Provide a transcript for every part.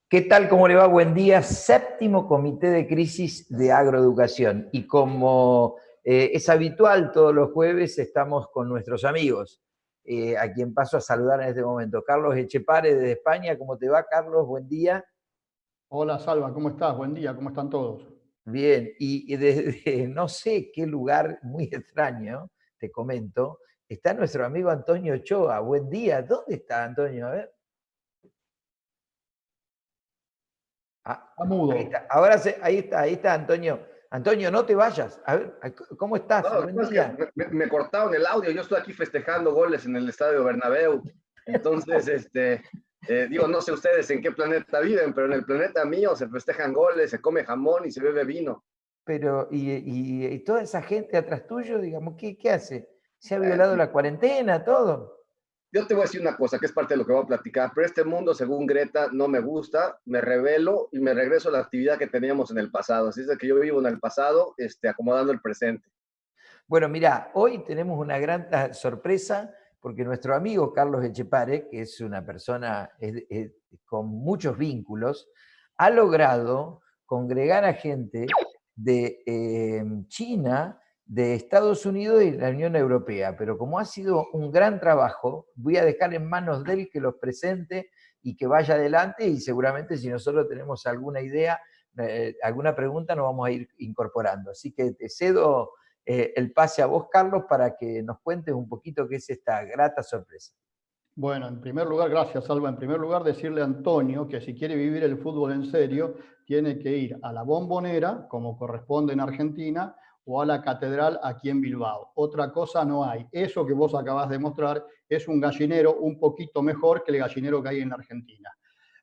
¿Qué tal? ¿Cómo le va? Buen día. Séptimo Comité de Crisis de Agroeducación. Y como es habitual, todos los jueves estamos con nuestros amigos, a quien paso a saludar en este momento. Carlos Echepare desde España. ¿Cómo te va, Carlos? Buen día. Hola, Salva, ¿cómo estás? Buen día, ¿cómo están todos? Bien. Y desde no sé qué lugar muy extraño, te comento, está nuestro amigo Antonio Ochoa. Buen día. ¿Dónde está Antonio? A ver. Ah, Está mudo. ahí está. Ahí está Antonio. Antonio, no te vayas. A ver, ¿cómo estás? No, Buen es que día. me cortaron el audio. Yo estoy aquí festejando goles en el Estadio Bernabéu. Entonces, digo, no sé ustedes en qué planeta viven, pero en el planeta mío se festejan goles, se come jamón y se bebe vino. Pero, y toda esa gente atrás tuyo, digamos, ¿qué hace? ¿Se ha Bueno, violado la cuarentena, todo? yo te voy a decir una cosa que es parte de lo que voy a platicar, pero este mundo, según Greta, no me gusta, me rebelo y me regreso a la actividad que teníamos en el pasado. Así es de que yo vivo en el pasado, acomodando el presente. Bueno, mira, hoy tenemos una gran sorpresa porque nuestro amigo Carlos Echepare, que es una persona con muchos vínculos, ha logrado congregar a gente de China, de Estados Unidos y de la Unión Europea. Pero como ha sido un gran trabajo, voy a dejar en manos de él que los presente y que vaya adelante, y seguramente si nosotros tenemos alguna idea, alguna pregunta, nos vamos a ir incorporando. Así que te cedo el pase a vos, Carlos, para que nos cuentes un poquito qué es esta grata sorpresa. Bueno, en primer lugar, gracias, Salva. En primer lugar, decirle a Antonio que si quiere vivir el fútbol en serio, tiene que ir a la Bombonera, como corresponde en Argentina, o a la Catedral aquí en Bilbao. Otra cosa no hay. Eso que vos acabás de mostrar es un gallinero un poquito mejor que el gallinero que hay en la Argentina.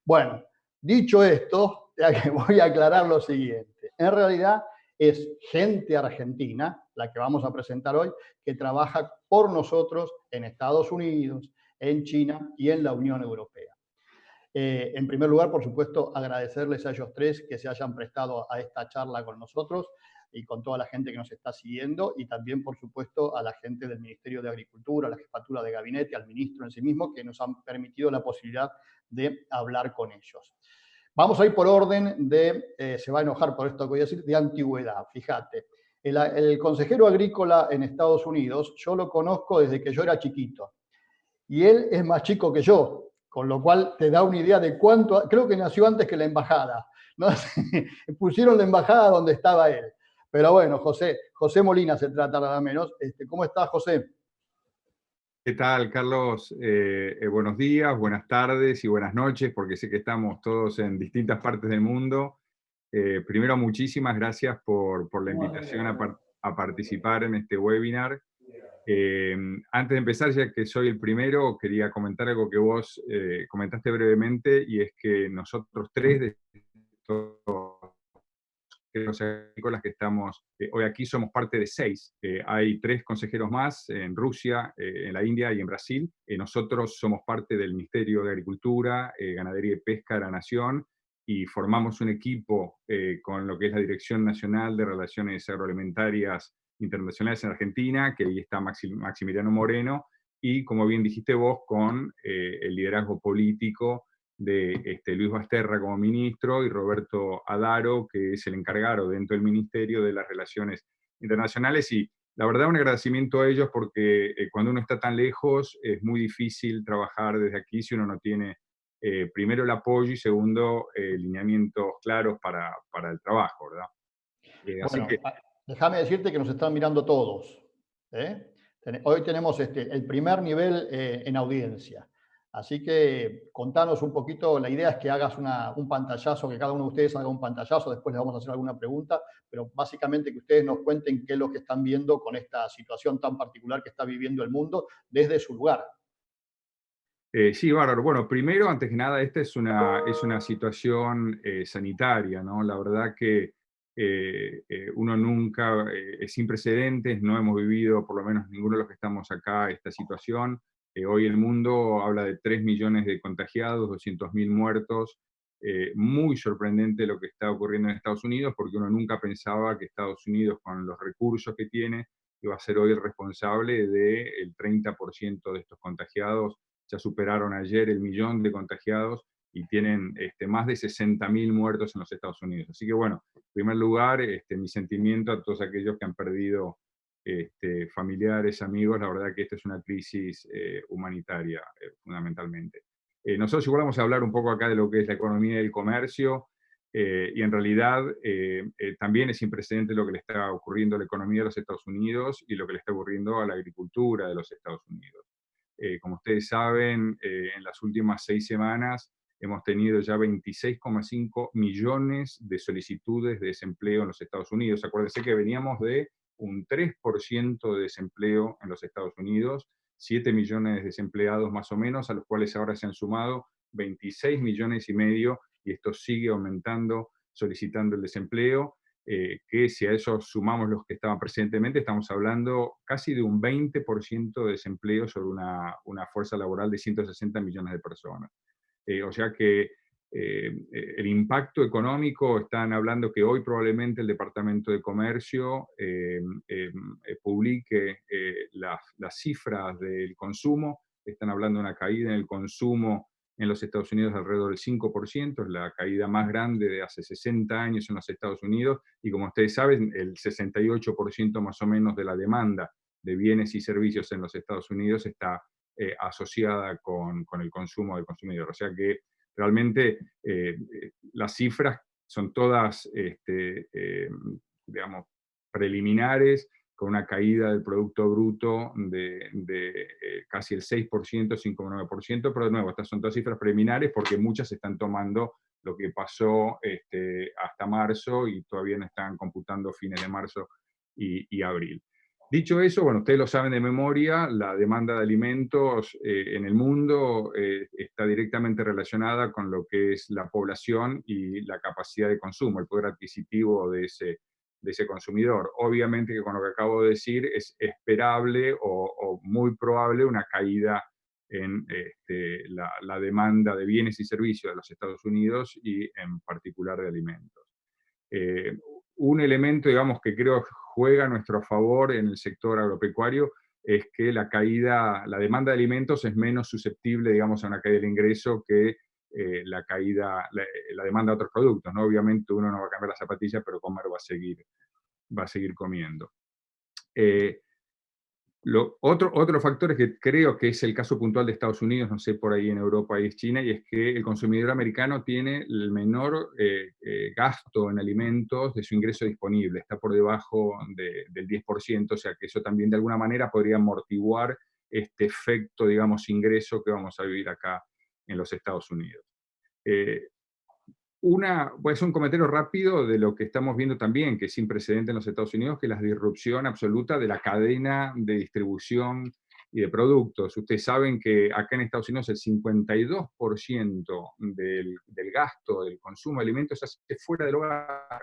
Bueno, dicho esto, voy a aclarar lo siguiente. En realidad es gente argentina, la que vamos a presentar hoy, que trabaja por nosotros en Estados Unidos, en China y en la Unión Europea. En primer lugar, por supuesto, agradecerles a ellos tres que se hayan prestado a esta charla con nosotros y con toda la gente que nos está siguiendo, y también, por supuesto, a la gente del Ministerio de Agricultura, a la jefatura de gabinete, al ministro en sí mismo, que nos han permitido la posibilidad de hablar con ellos. Vamos a ir por orden de, se va a enojar por esto que voy a decir, de antigüedad. Fíjate, el consejero agrícola en Estados Unidos, yo lo conozco desde que yo era chiquito. Y él es más chico que yo, con lo cual te da una idea de cuánto, creo que nació antes que la embajada, ¿no? Pusieron la embajada donde estaba él. Pero bueno, José Molina se trata nada menos. ¿Cómo estás, José? ¿Qué tal, Carlos? Buenos días, buenas tardes y buenas noches, porque sé que estamos todos en distintas partes del mundo. Primero, muchísimas gracias por la invitación a participar en este webinar. Antes de empezar, ya que soy el primero, quería comentar algo que vos comentaste brevemente, y es que nosotros tres de los agrícolas que estamos hoy aquí somos parte de 6. Hay 3 consejeros más en Rusia, en la India y en Brasil. Nosotros somos parte del Ministerio de Agricultura, Ganadería y Pesca de la Nación, y formamos un equipo con lo que es la Dirección Nacional de Relaciones Agroalimentarias Internacionales en Argentina, que ahí está Maximiliano Moreno, y como bien dijiste vos, con el liderazgo político de Luis Basterra como ministro y Roberto Adaro, que es el encargado dentro del Ministerio de las Relaciones Internacionales. Y la verdad, un agradecimiento a ellos, porque cuando uno está tan lejos es muy difícil trabajar desde aquí si uno no tiene primero el apoyo y segundo lineamientos claros para el trabajo, ¿verdad? Bueno, déjame decirte que nos están mirando todos. Hoy tenemos el primer nivel en audiencia. Así que contanos un poquito, la idea es que hagas un pantallazo, que cada uno de ustedes haga un pantallazo, después les vamos a hacer alguna pregunta, pero básicamente que ustedes nos cuenten qué es lo que están viendo con esta situación tan particular que está viviendo el mundo desde su lugar. Sí, bárbaro. Bueno, primero, antes que nada, esta es una situación sanitaria, ¿no? La verdad que uno nunca, es sin precedentes, no hemos vivido, por lo menos ninguno de los que estamos acá, esta situación. Hoy el mundo habla de 3 millones de contagiados, 200.000 muertos. Muy sorprendente lo que está ocurriendo en Estados Unidos, porque uno nunca pensaba que Estados Unidos, con los recursos que tiene, iba a ser hoy el responsable del 30% de estos contagiados. Ya superaron ayer el 1.000.000 de contagiados y tienen más de 60.000 muertos en los Estados Unidos. Así que bueno, en primer lugar, mi sentimiento a todos aquellos que han perdido familiares, amigos. La verdad que esta es una crisis humanitaria, fundamentalmente. Nosotros igual vamos a hablar un poco acá de lo que es la economía y el comercio, y en realidad también es sin precedente lo que le está ocurriendo a la economía de los Estados Unidos y lo que le está ocurriendo a la agricultura de los Estados Unidos. Como ustedes saben, en las últimas 6 semanas hemos tenido ya 26,5 millones de solicitudes de desempleo en los Estados Unidos. Acuérdense que veníamos de un 3% de desempleo en los Estados Unidos, 7 millones de desempleados más o menos, a los cuales ahora se han sumado 26 millones y medio, y esto sigue aumentando, solicitando el desempleo, que si a eso sumamos los que estaban precedentemente, estamos hablando casi de un 20% de desempleo sobre una fuerza laboral de 160 millones de personas. O sea que el impacto económico, están hablando que hoy probablemente el Departamento de Comercio publique las cifras del consumo. Están hablando de una caída en el consumo en los Estados Unidos de alrededor del 5%, es la caída más grande de hace 60 años en los Estados Unidos, y como ustedes saben, el 68% más o menos de la demanda de bienes y servicios en los Estados Unidos está asociada con el consumo del consumidor. O sea que realmente las cifras son todas, digamos, preliminares, con una caída del Producto Bruto de casi el 6%, 5,9%, pero de nuevo, estas son todas cifras preliminares porque muchas están tomando lo que pasó hasta marzo y todavía no están computando fines de marzo y abril. Dicho eso, bueno, ustedes lo saben de memoria, la demanda de alimentos en el mundo está directamente relacionada con lo que es la población y la capacidad de consumo, el poder adquisitivo de ese consumidor. Obviamente que con lo que acabo de decir es esperable o muy probable una caída en la demanda de bienes y servicios de los Estados Unidos y en particular de alimentos. Un elemento, digamos, que creo juega a nuestro favor en el sector agropecuario es que la demanda de alimentos es menos susceptible, digamos, a una caída del ingreso que la demanda de otros productos, ¿no? Obviamente uno no va a cambiar las zapatillas, pero comer va a seguir comiendo. Otro factor es que creo que es el caso puntual de Estados Unidos, no sé por ahí en Europa y es China, y es que el consumidor americano tiene el menor gasto en alimentos de su ingreso disponible, está por debajo del 10%, o sea que eso también de alguna manera podría amortiguar este efecto, digamos, ingreso que vamos a vivir acá en los Estados Unidos. Voy a hacer un comentario rápido de lo que estamos viendo también, que es sin precedente en los Estados Unidos, que es la disrupción absoluta de la cadena de distribución y de productos. Ustedes saben que acá en Estados Unidos el 52% del gasto, del consumo de alimentos se hace fuera del hogar.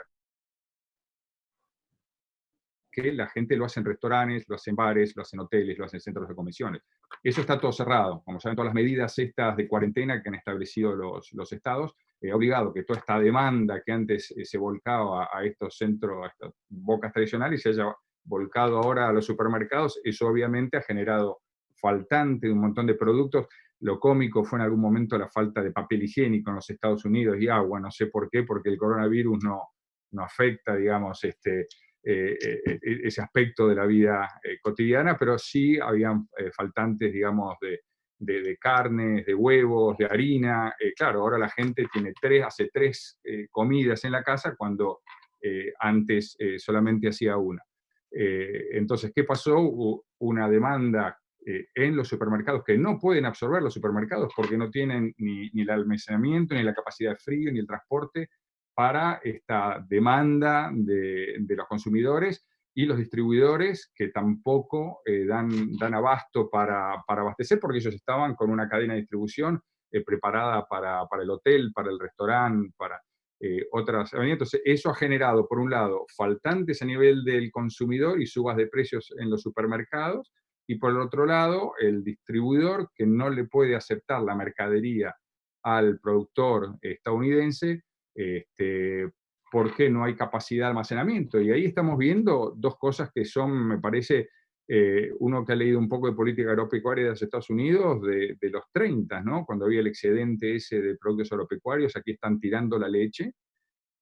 Que la gente lo hace en restaurantes, lo hace en bares, lo hace en hoteles, lo hace en centros de convenciones. Eso está todo cerrado. Como saben, todas las medidas estas de cuarentena que han establecido los estados, ha obligado que toda esta demanda que antes se volcaba a estos centros, a estas bocas tradicionales, se haya volcado ahora a los supermercados. Eso obviamente ha generado faltante de un montón de productos. Lo cómico fue en algún momento la falta de papel higiénico en los Estados Unidos y agua. No sé por qué, porque el coronavirus no afecta, digamos, ese aspecto de la vida cotidiana, pero sí habían faltantes, digamos, de carnes, de huevos, de harina. Claro, ahora la gente hace tres comidas en la casa cuando antes solamente hacía una. Entonces, ¿qué pasó? Hubo una demanda en los supermercados que no pueden absorber los supermercados porque no tienen ni el almacenamiento, ni la capacidad de frío, ni el transporte para esta demanda de los consumidores, y los distribuidores que tampoco dan abasto para abastecer, porque ellos estaban con una cadena de distribución preparada para el hotel, para el restaurante, para otras avenidas. Entonces, eso ha generado, por un lado, faltantes a nivel del consumidor y subas de precios en los supermercados, y por el otro lado, el distribuidor que no le puede aceptar la mercadería al productor estadounidense, porque no hay capacidad de almacenamiento. Y ahí estamos viendo dos cosas que son, me parece, uno que ha leído un poco de política agropecuaria de los Estados Unidos, de los 30, ¿no? Cuando había el excedente ese de productos agropecuarios, aquí están tirando la leche,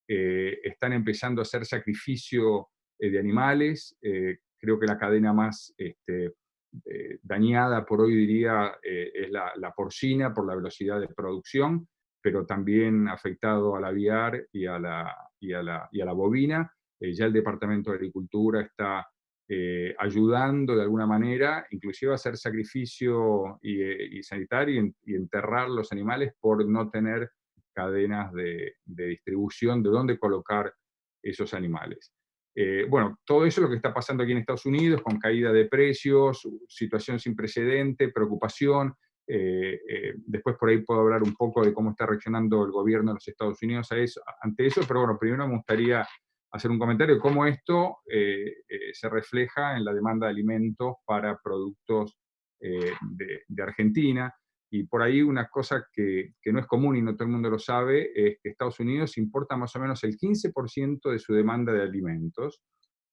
están empezando a hacer sacrificio de animales. Creo que la cadena más dañada por hoy, diría, es la porcina por la velocidad de producción, pero también afectado al aviar y a la bovina. Ya el Departamento de Agricultura está ayudando de alguna manera, inclusive a hacer sacrificio y sanitario y enterrar los animales por no tener cadenas de distribución de dónde colocar esos animales. Bueno, todo eso es lo que está pasando aquí en Estados Unidos, con caída de precios, situación sin precedente, preocupación. Después por ahí puedo hablar un poco de cómo está reaccionando el gobierno de los Estados Unidos ante eso, pero bueno, primero me gustaría hacer un comentario de cómo esto se refleja en la demanda de alimentos para productos de Argentina. Y por ahí una cosa que no es común y no todo el mundo lo sabe, es que Estados Unidos importa más o menos el 15% de su demanda de alimentos,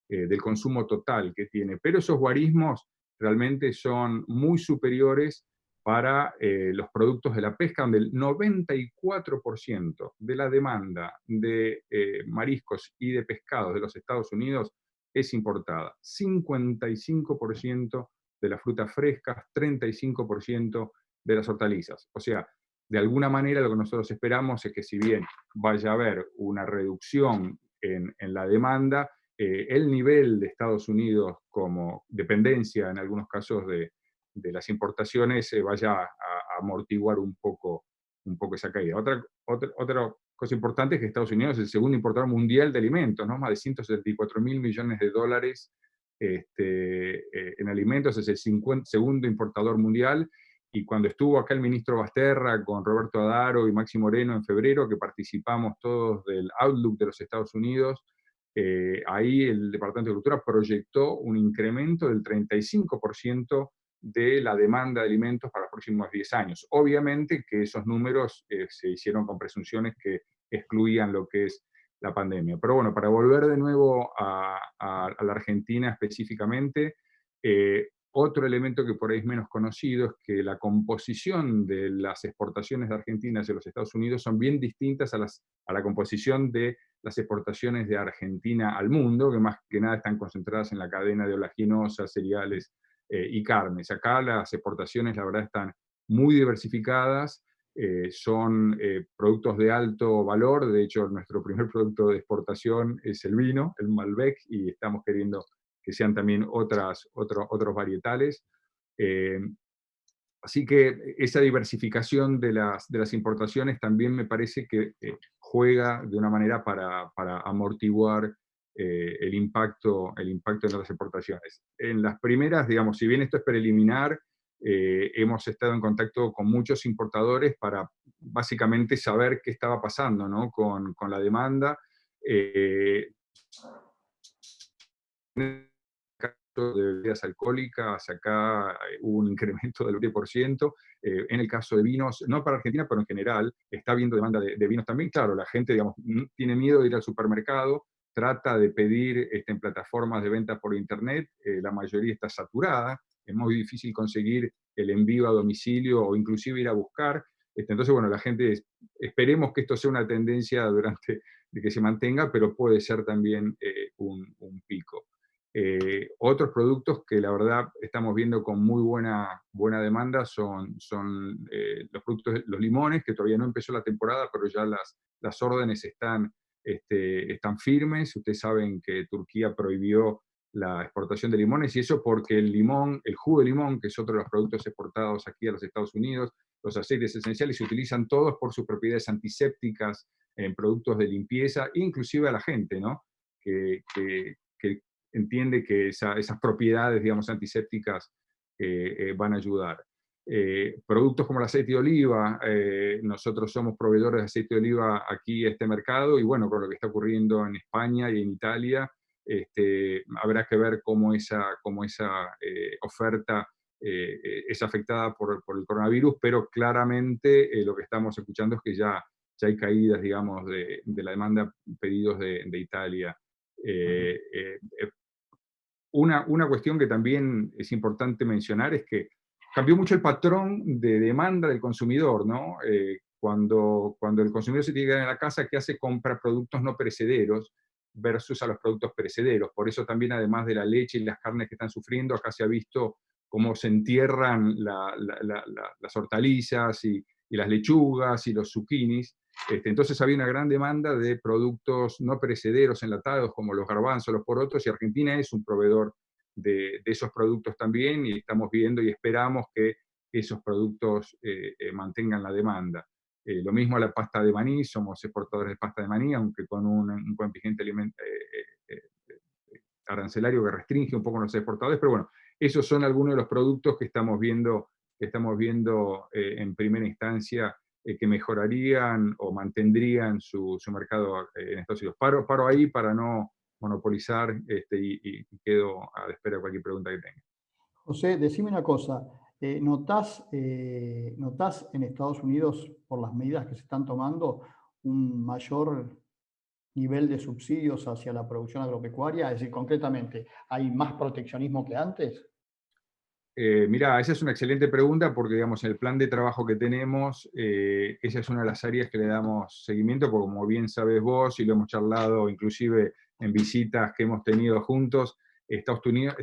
del consumo total que tiene. Pero esos guarismos realmente son muy superiores para los productos de la pesca, donde el 94% de la demanda de mariscos y de pescados de los Estados Unidos es importada. 55% de las frutas frescas, 35% de las hortalizas. O sea, de alguna manera lo que nosotros esperamos es que si bien vaya a haber una reducción en la demanda, el nivel de Estados Unidos como dependencia en algunos casos de las importaciones vaya a amortiguar un poco esa caída. Otra cosa importante es que Estados Unidos es el segundo importador mundial de alimentos, ¿no? Más de 174.000 millones de dólares en alimentos, es el segundo importador mundial. Y cuando estuvo acá el ministro Basterra con Roberto Adaro y Maxi Moreno en febrero, que participamos todos del Outlook de los Estados Unidos, ahí el Departamento de Agricultura proyectó un incremento del 35% de la demanda de alimentos para los próximos 10 años. Obviamente que esos números se hicieron con presunciones que excluían lo que es la pandemia. Pero bueno, para volver de nuevo a la Argentina específicamente, otro elemento que por ahí es menos conocido es que la composición de las exportaciones de Argentina hacia los Estados Unidos son bien distintas a la composición de las exportaciones de Argentina al mundo, que más que nada están concentradas en la cadena de oleaginosas, cereales y carnes. Acá las exportaciones, la verdad, están muy diversificadas, son productos de alto valor. De hecho, nuestro primer producto de exportación es el vino, el Malbec, y estamos queriendo que sean también otros varietales. Así que esa diversificación de las importaciones también me parece que juega de una manera para amortiguar el impacto de las exportaciones. En las primeras, digamos, si bien esto es preliminar, hemos estado en contacto con muchos importadores para básicamente saber qué estaba pasando, ¿no? con la demanda. De bebidas alcohólicas, acá hubo un incremento del 20%. En el caso de vinos, no para Argentina, pero en general, está habiendo demanda de vinos también. Claro, la gente, digamos, tiene miedo de ir al supermercado, trata de pedir en plataformas de venta por internet, la mayoría está saturada, es muy difícil conseguir el envío a domicilio o inclusive ir a buscar. Entonces, bueno, la gente, esperemos que esto sea una tendencia de que se mantenga, pero puede ser también un pico. Otros productos que la verdad estamos viendo con muy buena demanda son los productos, los limones, que todavía no empezó la temporada, pero ya las órdenes están firmes. Ustedes saben que Turquía prohibió la exportación de limones, y eso porque el jugo de limón, que es otro de los productos exportados aquí a los Estados Unidos, los aceites esenciales se utilizan todos por sus propiedades antisépticas en productos de limpieza, inclusive a la gente, ¿no? que entiende que esas propiedades, digamos, antisépticas van a ayudar. Productos como el aceite de oliva, nosotros somos proveedores de aceite de oliva aquí a este mercado, y bueno, con lo que está ocurriendo en España y en Italia, Habrá que ver cómo esa oferta es afectada por el coronavirus, pero claramente lo que estamos escuchando es que ya hay caídas, digamos, de la demanda, pedidos de Italia. Una cuestión que también es importante mencionar es que cambió mucho el patrón de demanda del consumidor, ¿no? Cuando el consumidor se tiene que quedar en la casa, ¿qué hace? Compra productos no perecederos versus a los productos perecederos. Por eso también, además de la leche y las carnes que están sufriendo, acá se ha visto cómo se entierran las hortalizas y las lechugas y los zucchinis. Entonces había una gran demanda de productos no perecederos enlatados, como los garbanzos, los porotos, y Argentina es un proveedor de esos productos también, y estamos viendo y esperamos que esos productos mantengan la demanda. Lo mismo a la pasta de maní, somos exportadores de pasta de maní, aunque con un contingente arancelario que restringe un poco a los exportadores, pero bueno, esos son algunos de los productos que estamos viendo en primera instancia que mejorarían o mantendrían su mercado en Estados Unidos. Paro ahí para no monopolizar y quedo a la espera de cualquier pregunta que tenga. José, decime una cosa. ¿Notás en Estados Unidos, por las medidas que se están tomando, un mayor nivel de subsidios hacia la producción agropecuaria? Es decir, concretamente, ¿hay más proteccionismo que antes? Mirá, esa es una excelente pregunta porque, digamos, en el plan de trabajo que tenemos, esa es una de las áreas que le damos seguimiento, porque como bien sabes vos, y lo hemos charlado inclusive en visitas que hemos tenido juntos, Estados Unidos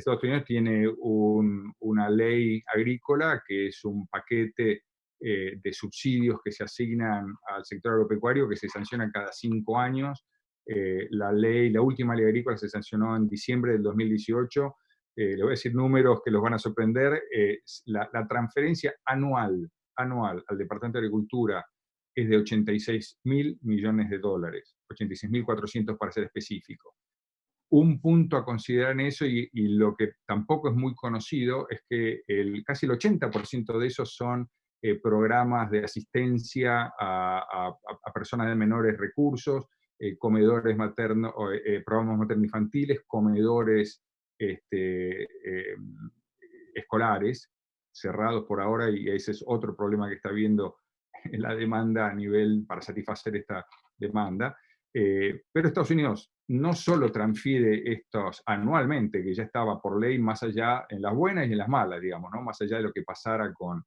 tiene una ley agrícola que es un paquete de subsidios que se asignan al sector agropecuario, que se sancionan cada 5 años. La última ley agrícola se sancionó en diciembre del 2018. Le voy a decir números que los van a sorprender. La transferencia anual al Departamento de Agricultura es de 86.000 millones de dólares, 86.400 para ser específico. Un punto a considerar en eso, y lo que tampoco es muy conocido, es que casi el 80% de esos son programas de asistencia a personas de menores recursos, comedores maternos, programas materno-infantiles, comedores escolares, cerrados por ahora, y ese es otro problema que está habiendo en la demanda a nivel para satisfacer esta demanda. Pero Estados Unidos no solo transfiere estos anualmente, que ya estaba por ley, más allá en las buenas y en las malas, digamos, ¿no? Más allá de lo que pasara con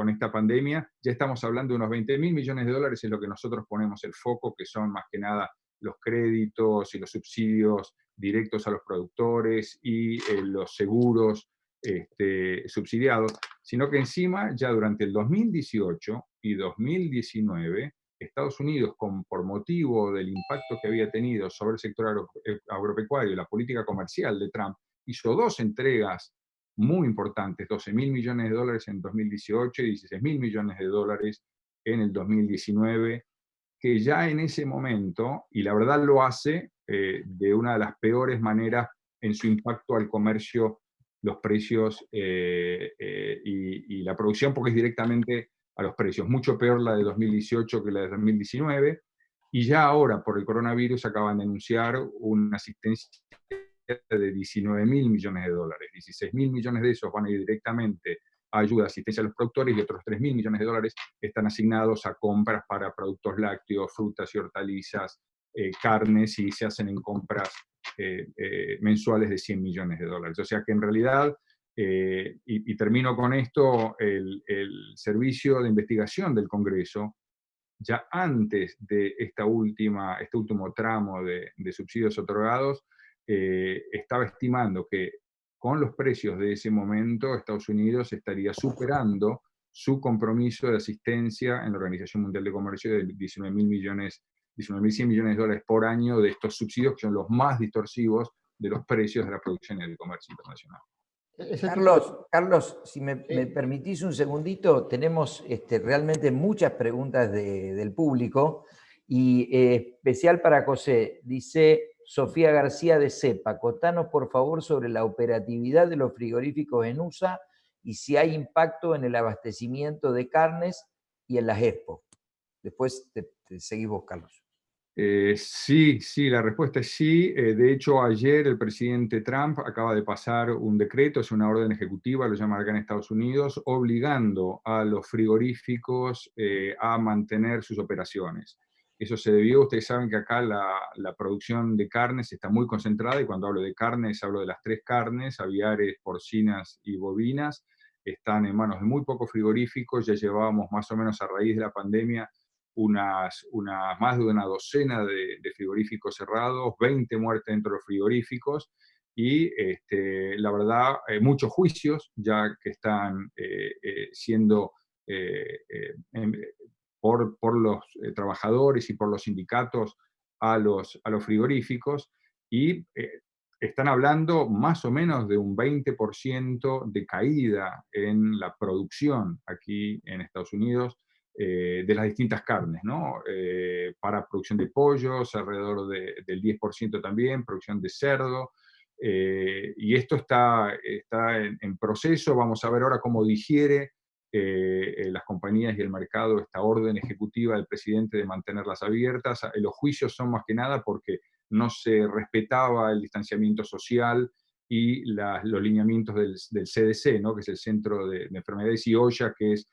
esta pandemia, ya estamos hablando de unos 20.000 millones de dólares, es lo que nosotros ponemos el foco, que son más que nada los créditos y los subsidios directos a los productores y los seguros subsidiados, sino que encima, ya durante el 2018 y 2019, Estados Unidos, por motivo del impacto que había tenido sobre el sector agropecuario y la política comercial de Trump, hizo 2 entregas muy importantes, 12.000 millones de dólares en 2018 y 16.000 millones de dólares en el 2019, que ya en ese momento, y la verdad lo hace de una de las peores maneras en su impacto al comercio, los precios y la producción, porque es directamente a los precios. Mucho peor la de 2018 que la de 2019. Y ya ahora, por el coronavirus, acaban de anunciar una asistencia de 19.000 millones de dólares. 16.000 millones de esos van a ir directamente a ayuda, asistencia a los productores, y otros 3.000 millones de dólares están asignados a compras para productos lácteos, frutas y hortalizas, carnes, y se hacen en compras mensuales de 100 millones de dólares. O sea que en realidad, y termino con esto, el Servicio de Investigación del Congreso, ya antes de este último tramo de subsidios otorgados, estaba estimando que con los precios de ese momento Estados Unidos estaría superando su compromiso de asistencia en la Organización Mundial de Comercio de 19.100 millones de dólares por año de estos subsidios, que son los más distorsivos de los precios de la producción y del comercio internacional. Carlos, si me permitís un segundito, tenemos realmente muchas preguntas del público, y especial para José. Dice Sofía García de CEPA: contanos por favor sobre la operatividad de los frigoríficos en USA y si hay impacto en el abastecimiento de carnes y en las expo. Después te seguís vos, Carlos. Sí, sí, la respuesta es sí. De hecho, ayer el presidente Trump acaba de pasar un decreto, es una orden ejecutiva, lo llaman acá en Estados Unidos, obligando a los frigoríficos a mantener sus operaciones. Eso se debió, ustedes saben que acá la producción de carnes está muy concentrada, y cuando hablo de carnes, hablo de las tres carnes, aviares, porcinas y bovinas, están en manos de muy pocos frigoríficos. Ya llevábamos más o menos a raíz de la pandemia más de una docena de frigoríficos cerrados, 20 muertes dentro de los frigoríficos, y la verdad, muchos juicios ya que están siendo em, por los trabajadores y por los sindicatos a los frigoríficos, y están hablando más o menos de un 20% de caída en la producción aquí en Estados Unidos de las distintas carnes, ¿no? Para producción de pollos, alrededor del 10% también, producción de cerdo, y esto está en proceso. Vamos a ver ahora cómo digiere las compañías y el mercado esta orden ejecutiva del presidente de mantenerlas abiertas. Los juicios son más que nada porque no se respetaba el distanciamiento social y los lineamientos del CDC, ¿no? Que es el Centro de Enfermedades, y OSHA, que es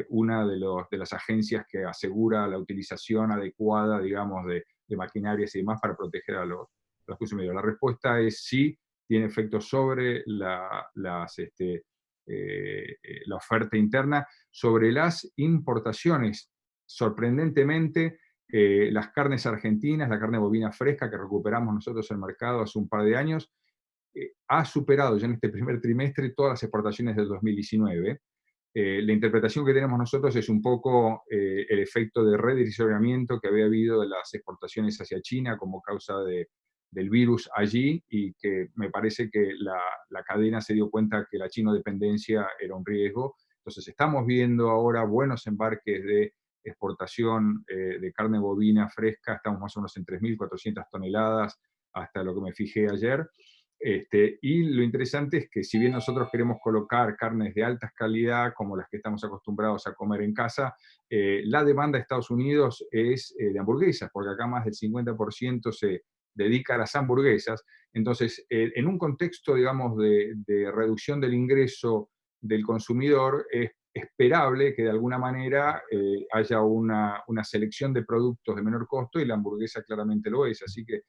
una de las agencias que asegura la utilización adecuada, digamos, de maquinarias y demás para proteger a los consumidores. La respuesta es sí, tiene efectos sobre la oferta interna. Sobre las importaciones, sorprendentemente, las carnes argentinas, la carne bovina fresca que recuperamos nosotros en el mercado hace un par de años, ha superado ya en este primer trimestre todas las exportaciones del 2019. La interpretación que tenemos nosotros es un poco el efecto de redireccionamiento que había habido de las exportaciones hacia China como causa del virus allí, y que me parece que la cadena se dio cuenta que la chino-dependencia era un riesgo. Entonces estamos viendo ahora buenos embarques de exportación de carne bovina fresca, estamos más o menos en 3.400 toneladas hasta lo que me fijé ayer. Y lo interesante es que si bien nosotros queremos colocar carnes de alta calidad como las que estamos acostumbrados a comer en casa, la demanda de Estados Unidos es de hamburguesas, porque acá más del 50% se dedica a las hamburguesas. Entonces, en un contexto, digamos, de reducción del ingreso del consumidor, es esperable que de alguna manera haya una selección de productos de menor costo, y la hamburguesa claramente lo es. Así que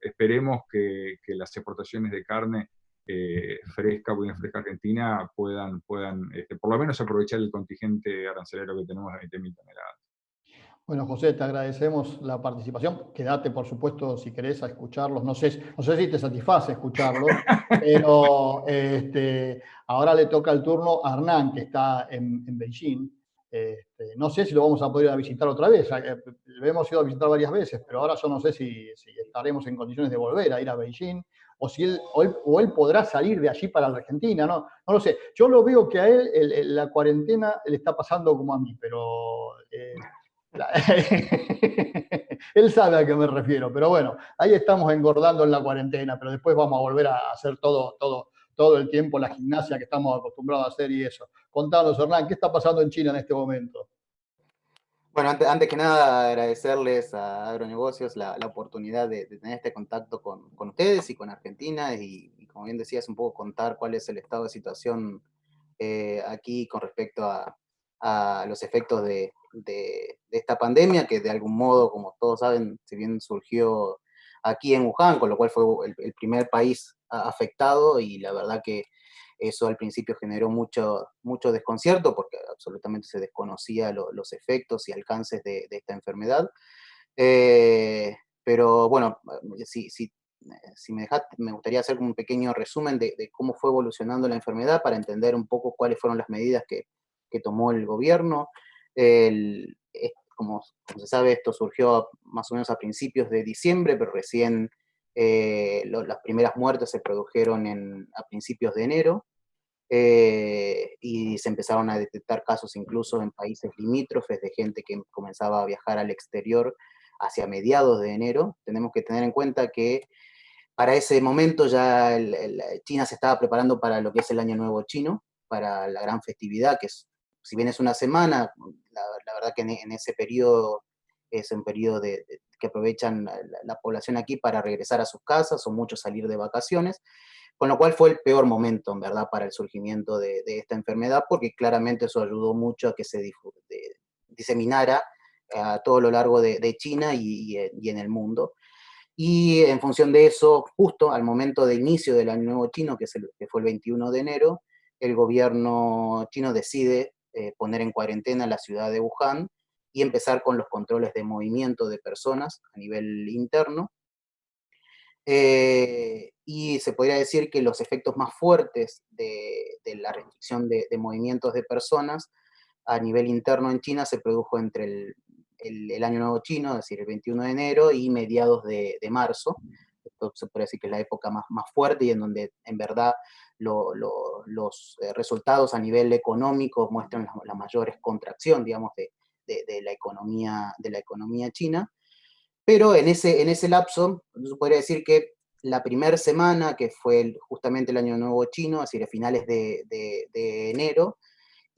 esperemos que las exportaciones de carne fresca, buena fresca argentina, puedan por lo menos aprovechar el contingente arancelario que tenemos de 20.000 toneladas. Bueno, José, te agradecemos la participación. Quédate, por supuesto, si querés, a escucharlos. No sé si te satisface escucharlos, pero ahora le toca el turno a Hernán, que está en Beijing. No sé si lo vamos a poder ir a visitar otra vez. Lo hemos ido a visitar varias veces, pero ahora yo no sé si estaremos en condiciones de volver a ir a Beijing, o si él podrá salir de allí para la Argentina. No lo sé. Yo lo veo que a él la cuarentena le está pasando como a mí, pero él sabe a qué me refiero, pero bueno, ahí estamos engordando en la cuarentena, pero después vamos a volver a hacer todo el tiempo la gimnasia que estamos acostumbrados a hacer y eso. Contanos, Hernán, ¿qué está pasando en China en este momento? Bueno, antes que nada, agradecerles a Agronegocios la oportunidad de tener este contacto con ustedes y con Argentina, y como bien decías, un poco contar cuál es el estado de situación aquí con respecto a los efectos de esta pandemia, que de algún modo, como todos saben, si bien surgió aquí en Wuhan, con lo cual fue el primer país afectado, y la verdad que eso al principio generó mucho desconcierto porque absolutamente se desconocía los efectos y alcances de esta enfermedad. Pero bueno, si me dejas, me gustaría hacer un pequeño resumen de cómo fue evolucionando la enfermedad para entender un poco cuáles fueron las medidas que tomó el gobierno. Como se sabe, esto surgió más o menos a principios de diciembre, pero recién las primeras muertes se produjeron a principios de enero, y se empezaron a detectar casos incluso en países limítrofes de gente que comenzaba a viajar al exterior hacia mediados de enero. Tenemos que tener en cuenta que para ese momento ya China se estaba preparando para lo que es el Año Nuevo Chino, para la gran festividad, que si bien es una semana, la verdad que en ese periodo es un periodo que aprovechan la población aquí para regresar a sus casas o muchos salir de vacaciones, con lo cual fue el peor momento, en verdad, para el surgimiento de esta enfermedad, porque claramente eso ayudó mucho a que se diseminara a todo lo largo de China y en el mundo. Y en función de eso, justo al momento de inicio del Año Nuevo Chino, que fue el 21 de enero, el gobierno chino decide poner en cuarentena la ciudad de Wuhan y empezar con los controles de movimiento de personas a nivel interno. Y se podría decir que los efectos más fuertes de la restricción de movimientos de personas a nivel interno en China se produjo entre el Año Nuevo Chino, es decir, el 21 de enero, y mediados de marzo. Esto se puede decir que es la época más fuerte y en donde en verdad los resultados a nivel económico muestran la mayor contracción, digamos, de la economía china. Pero en ese lapso, se podría decir que la primera semana, que fue justamente el Año Nuevo Chino, es decir, a finales de enero,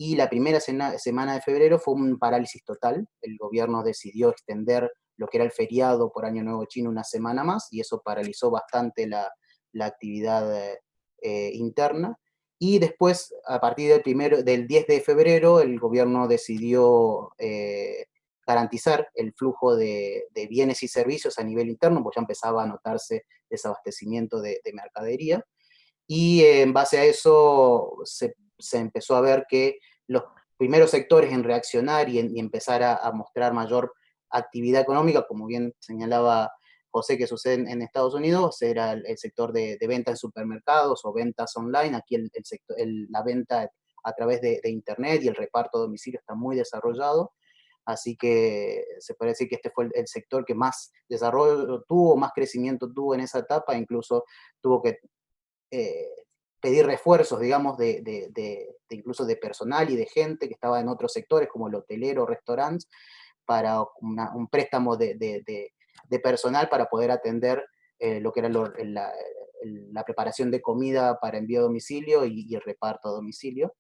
y la primera semana de febrero fue un parálisis total. El gobierno decidió extender lo que era el feriado por Año Nuevo Chino una semana más, y eso paralizó bastante la actividad interna. Y después, a partir del 10 de febrero, el gobierno decidió garantizar el flujo de bienes y servicios a nivel interno, porque ya empezaba a notarse desabastecimiento de mercadería. Y en base a eso se empezó a ver que los primeros sectores en reaccionar y empezar a mostrar mayor actividad económica, como bien señalaba José, que sucede en Estados Unidos, era el sector de venta en supermercados o ventas online. Aquí la venta a través de Internet y el reparto a domicilio está muy desarrollado. Así que se puede decir que este fue el sector que más desarrollo tuvo, más crecimiento tuvo en esa etapa, incluso tuvo que pedir refuerzos, digamos, incluso de personal y de gente que estaba en otros sectores, como el hotelero, restaurantes, para un préstamo de personal para poder atender lo que era la preparación de comida para envío a domicilio y el reparto a domicilio.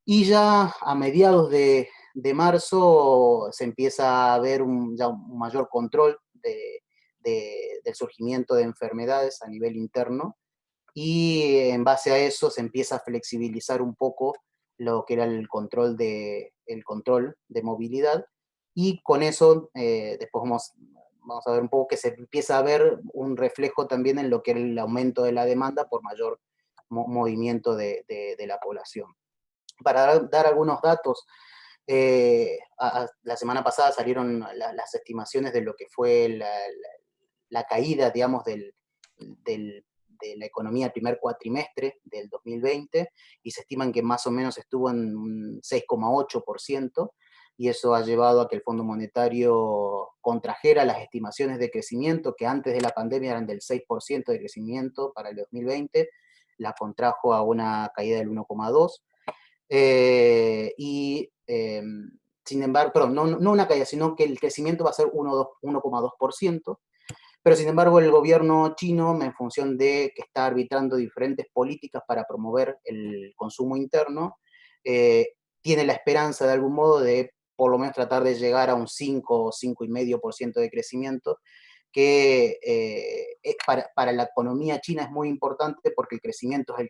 Y ya a mediados de marzo se empieza a ver ya un mayor control del surgimiento de enfermedades a nivel interno, y en base a eso se empieza a flexibilizar un poco lo que era el control de movilidad, y con eso después vamos a ver un poco que se empieza a ver un reflejo también en lo que era el aumento de la demanda por mayor movimiento de la población. Para dar algunos datos, la semana pasada salieron las estimaciones de lo que fue la caída, digamos, de la economía el primer cuatrimestre del 2020, y se estiman que más o menos estuvo en un 6,8%, y eso ha llevado a que el Fondo Monetario contrajera las estimaciones de crecimiento, que antes de la pandemia eran del 6% de crecimiento para el 2020, la contrajo a una caída del 1,2%. Sin embargo, perdón, no una caída, sino que el crecimiento va a ser 1,2%, pero sin embargo el gobierno chino, en función de que está arbitrando diferentes políticas para promover el consumo interno, tiene la esperanza de algún modo de por lo menos tratar de llegar a un 5 o 5,5% de crecimiento, que para la economía china es muy importante, porque el crecimiento es el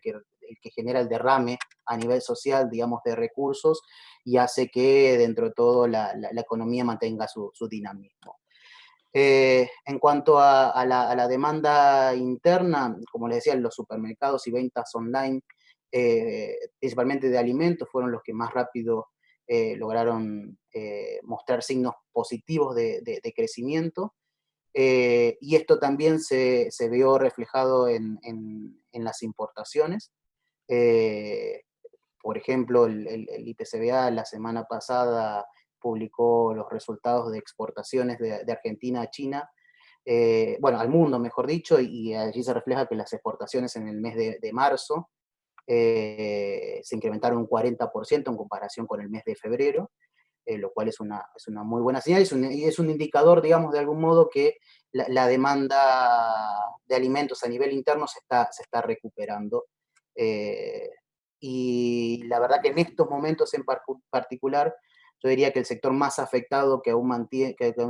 que genera el derrame a nivel social, digamos, de recursos, y hace que dentro de todo la economía mantenga su dinamismo. En cuanto a la demanda interna, como les decía, los supermercados y ventas online, principalmente de alimentos, fueron los que más rápido lograron mostrar signos positivos de crecimiento. Y esto también se vio reflejado en las importaciones. Por ejemplo, el IPCBA la semana pasada publicó los resultados de exportaciones de Argentina a China, bueno, al mundo, mejor dicho, y allí se refleja que las exportaciones en el mes de marzo se incrementaron un 40% en comparación con el mes de febrero, lo cual es una muy buena señal, y es un indicador, digamos, de algún modo, que la demanda de alimentos a nivel interno se está recuperando. Y la verdad que en estos momentos en particular, Yo diría que el sector más afectado que aún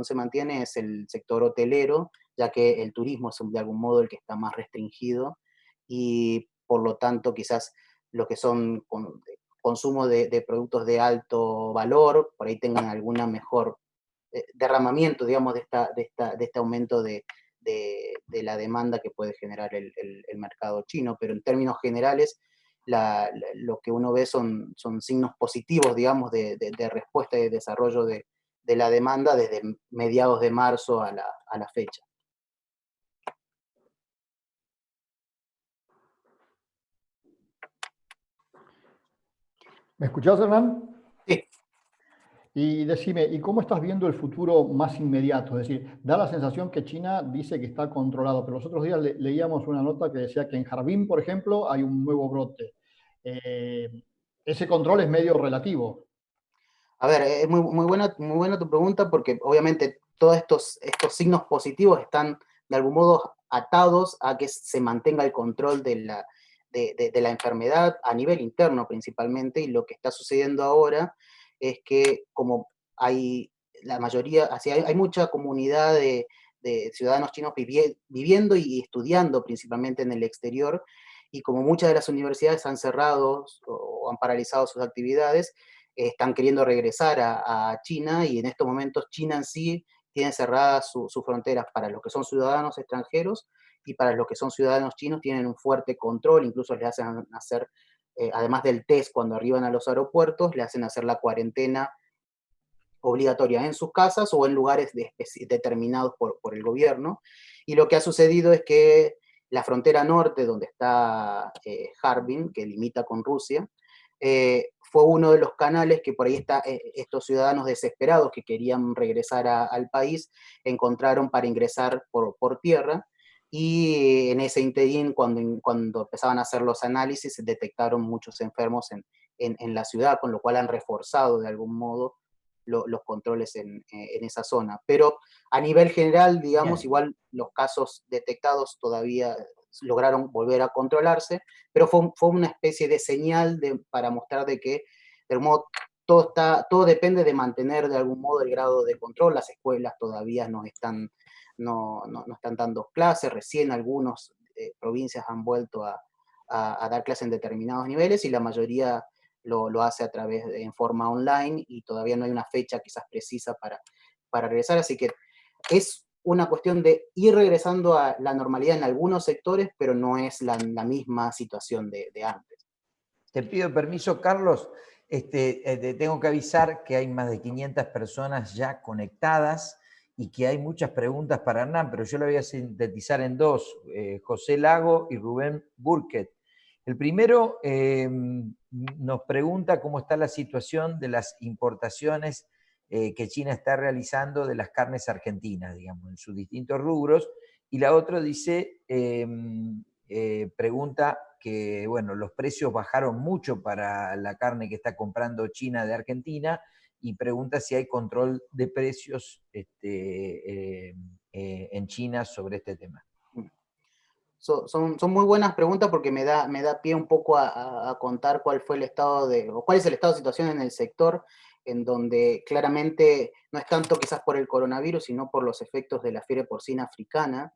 se mantiene es el sector hotelero, ya que el turismo es de algún modo el que está más restringido y por lo tanto quizás lo que son consumo de productos de alto valor, por ahí tengan alguna mejor derramamiento, digamos, de este aumento de la demanda que puede generar el mercado chino, pero en términos generales lo que uno ve son signos positivos, digamos, de respuesta y de desarrollo de la demanda desde mediados de marzo a la fecha. ¿Me escuchás, Hernán? Sí. Y decime, ¿y cómo estás viendo el futuro más inmediato? Es decir, da la sensación que China dice que está controlado, pero los otros días leíamos una nota que decía que en Harbin, por ejemplo, hay un nuevo brote. Eh, Ese control es medio relativo. A ver, es muy buena tu pregunta porque obviamente todos estos signos positivos están de algún modo atados a que se mantenga el control de la enfermedad a nivel interno principalmente, y lo que está sucediendo ahora es que como hay la mayoría, así hay mucha comunidad de ciudadanos chinos viviendo y estudiando principalmente en el exterior, y como muchas de las universidades han cerrado o han paralizado sus actividades, están queriendo regresar a China, y en estos momentos China en sí tiene cerradas sus fronteras para los que son ciudadanos extranjeros, y para los que son ciudadanos chinos tienen un fuerte control, incluso les hacen hacer, además del test cuando arriban a los aeropuertos, le hacen hacer la cuarentena obligatoria en sus casas o en lugares determinados por el gobierno. Y lo que ha sucedido es que la frontera norte, donde está Harbin, que limita con Rusia, fue uno de los canales que por ahí estos ciudadanos desesperados que querían regresar al país encontraron para ingresar por tierra. Y en ese interín, cuando empezaban a hacer los análisis, detectaron muchos enfermos en la ciudad, con lo cual han reforzado de algún modo los controles en esa zona. Pero a nivel general, digamos, Bien. igual los casos detectados todavía lograron volver a controlarse, pero fue una especie de señal para mostrar de que, de algún modo, todo depende de mantener de algún modo el grado de control. Las escuelas todavía no están dando clases, recién algunas provincias han vuelto a dar clases en determinados niveles, y la mayoría lo hace en forma online, y todavía no hay una fecha quizás precisa para regresar, así que es una cuestión de ir regresando a la normalidad en algunos sectores, pero no es la misma situación de antes. Te pido permiso, Carlos. Te tengo que avisar que hay más de 500 personas ya conectadas y que hay muchas preguntas para Hernán, pero yo lo voy a sintetizar en dos, José Lago y Rubén Burket. El primero nos pregunta cómo está la situación de las importaciones que China está realizando de las carnes argentinas, digamos, en sus distintos rubros. Y la otra dice, pregunta que, bueno, los precios bajaron mucho para la carne que está comprando China de Argentina, y pregunta si hay control de precios en China sobre este tema. Son muy buenas preguntas porque me da pie un poco a contar cuál fue el estado o cuál es el estado de situación en el sector, en donde claramente no es tanto quizás por el coronavirus, sino por los efectos de la fiebre porcina africana,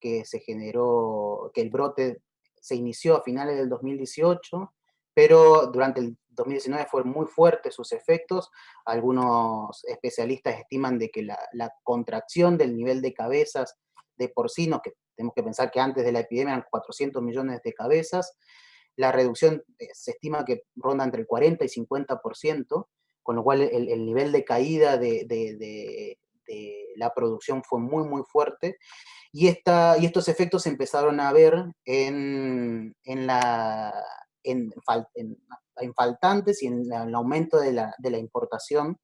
que se generó, que el brote se inició a finales del 2018, pero durante el 2019 fue muy fuerte sus efectos. Algunos especialistas estiman de que la contracción del nivel de cabezas de porcinos, que tenemos que pensar que antes de la epidemia eran 400 millones de cabezas, la reducción se estima que ronda entre el 40 y 50%, con lo cual el nivel de caída de la producción fue muy, muy fuerte, y estos efectos se empezaron a ver en faltantes y en el aumento de la importación,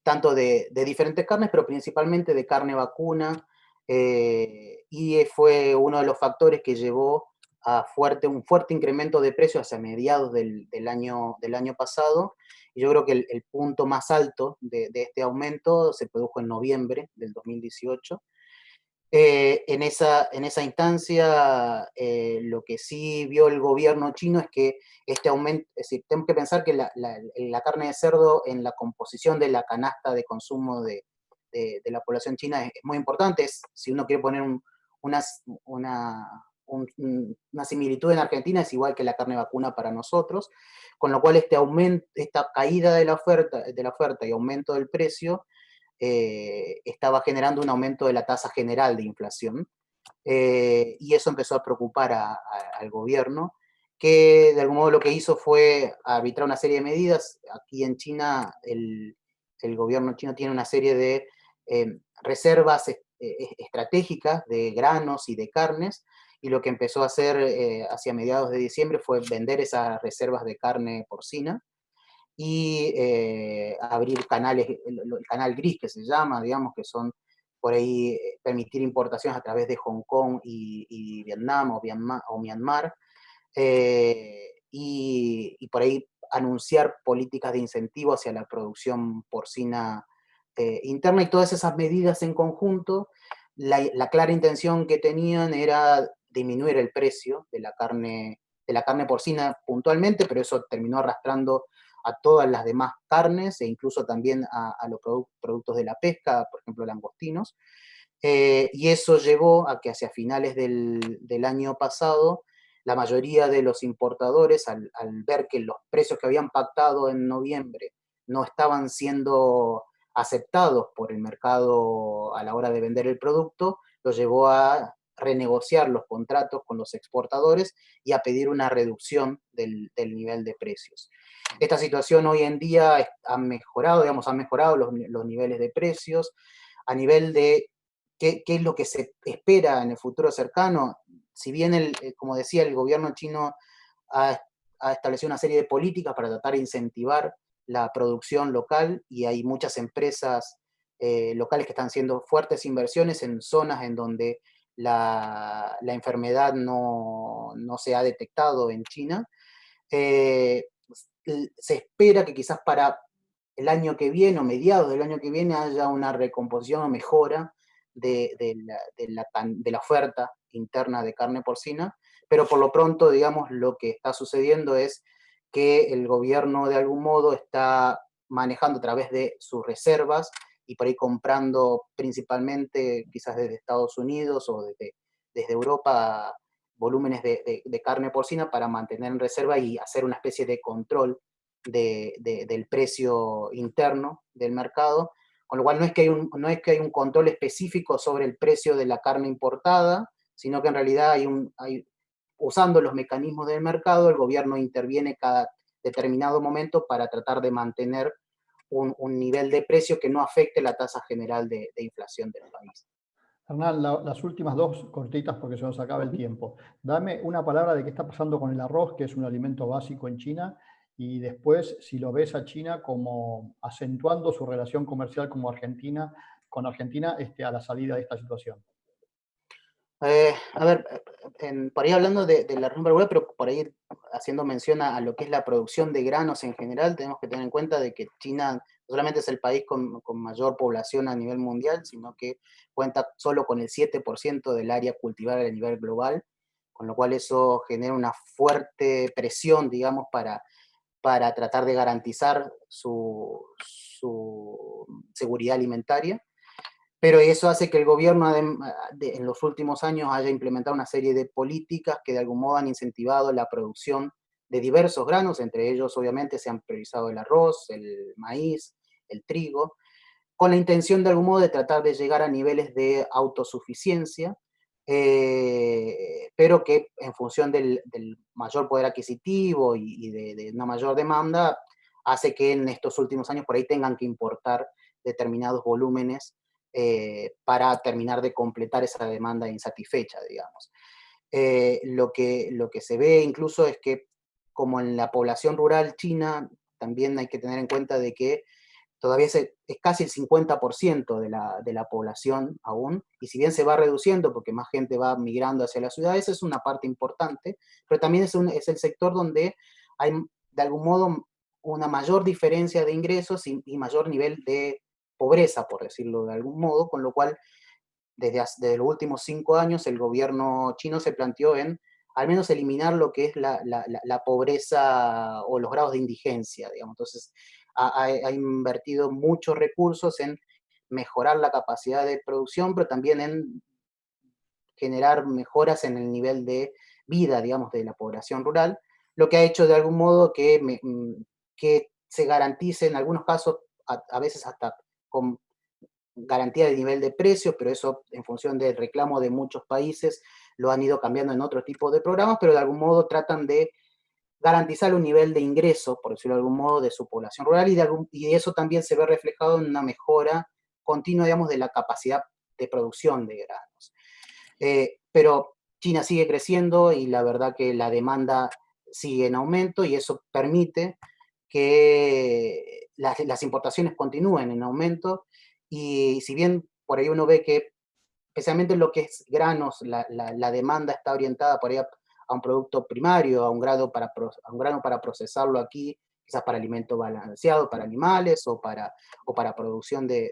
tanto de diferentes carnes, pero principalmente de carne vacuna, y fue uno de los factores que llevó a un fuerte incremento de precios hacia mediados del año pasado. Y yo creo que el punto más alto de este aumento se produjo en noviembre del 2018. En esa instancia, lo que sí vio el gobierno chino es que este aumento, es decir, tenemos que pensar que la carne de cerdo en la composición de la canasta de consumo de la población china es muy importante. Si uno quiere poner una, una similitud en Argentina, es igual que la carne vacuna para nosotros, con lo cual esta caída de la oferta y aumento del precio estaba generando un aumento de la tasa general de inflación, y eso empezó a preocupar al gobierno, que de algún modo lo que hizo fue arbitrar una serie de medidas. Aquí en China, el gobierno chino tiene una serie de reservas estratégicas de granos y de carnes, y lo que empezó a hacer hacia mediados de diciembre fue vender esas reservas de carne porcina, y abrir canales, el canal gris que se llama, digamos, que son por ahí permitir importaciones a través de Hong Kong y Vietnam o Myanmar, y por ahí anunciar políticas de incentivo hacia la producción porcina interna, y todas esas medidas en conjunto, la clara intención que tenían era disminuir el precio de la carne porcina puntualmente, pero eso terminó arrastrando a todas las demás carnes e incluso también a los productos de la pesca, por ejemplo, langostinos. Y eso llevó a que hacia finales del año pasado, la mayoría de los importadores, al ver que los precios que habían pactado en noviembre no estaban siendo aceptados por el mercado a la hora de vender el producto, lo llevó a renegociar los contratos con los exportadores y a pedir una reducción del nivel de precios. Esta situación hoy en día ha mejorado, digamos, han mejorado los niveles de precios. A nivel de qué es lo que se espera en el futuro cercano, si bien, como decía, el gobierno chino ha establecido una serie de políticas para tratar de incentivar la producción local, y hay muchas empresas locales que están haciendo fuertes inversiones en zonas en donde la enfermedad no se ha detectado en China. Se espera que quizás para el año que viene o mediados del año que viene haya una recomposición o mejora de la oferta interna de carne porcina, pero por lo pronto, digamos, lo que está sucediendo es que el gobierno de algún modo está manejando a través de sus reservas y por ahí comprando principalmente quizás desde Estados Unidos o desde Europa volúmenes de carne porcina para mantener en reserva y hacer una especie de control del precio interno del mercado, con lo cual no es que hay un control específico sobre el precio de la carne importada, sino que en realidad usando los mecanismos del mercado, el gobierno interviene cada determinado momento para tratar de mantener un nivel de precio que no afecte la tasa general de inflación del país. Hernán, las últimas dos cortitas porque se nos acaba el tiempo. Dame una palabra de qué está pasando con el arroz, que es un alimento básico en China, y después si lo ves a China como acentuando su relación comercial con Argentina a la salida de esta situación. A ver, por ahí hablando de la región particular, pero por ahí haciendo mención a lo que es la producción de granos en general, tenemos que tener en cuenta de que China no solamente es el país con mayor población a nivel mundial, sino que cuenta solo con el 7% del área cultivable a nivel global, con lo cual eso genera una fuerte presión, digamos, para tratar de garantizar su seguridad alimentaria. Pero eso hace que el gobierno en los últimos años haya implementado una serie de políticas que de algún modo han incentivado la producción de diversos granos, entre ellos obviamente se han priorizado el arroz, el maíz, el trigo, con la intención de algún modo de tratar de llegar a niveles de autosuficiencia, pero que en función del mayor poder adquisitivo y de una mayor demanda, hace que en estos últimos años por ahí tengan que importar determinados volúmenes para terminar de completar esa demanda insatisfecha, digamos. Lo que se ve incluso es que, como en la población rural china, también hay que tener en cuenta de que todavía es casi el 50% de la población aún, y si bien se va reduciendo porque más gente va migrando hacia las ciudades, es una parte importante, pero también es el sector donde hay de algún modo una mayor diferencia de ingresos y mayor nivel de pobreza, por decirlo de algún modo, con lo cual desde los últimos 5 años el gobierno chino se planteó en al menos eliminar lo que es la pobreza o los grados de indigencia, digamos. Entonces, ha invertido muchos recursos en mejorar la capacidad de producción, pero también en generar mejoras en el nivel de vida, digamos, de la población rural, lo que ha hecho de algún modo que se garantice en algunos casos, a veces hasta con garantía de nivel de precios, pero eso en función del reclamo de muchos países lo han ido cambiando en otro tipo de programas, pero de algún modo tratan de garantizar un nivel de ingreso, por decirlo de algún modo, de su población rural y eso también se ve reflejado en una mejora continua, digamos, de la capacidad de producción de granos. Pero China sigue creciendo y la verdad que la demanda sigue en aumento y eso permite que las importaciones continúen en aumento y si bien por ahí uno ve que especialmente en lo que es granos, la demanda está orientada por ahí a un producto primario, a un grano para procesarlo aquí, quizás para alimento balanceado, para animales o para producción de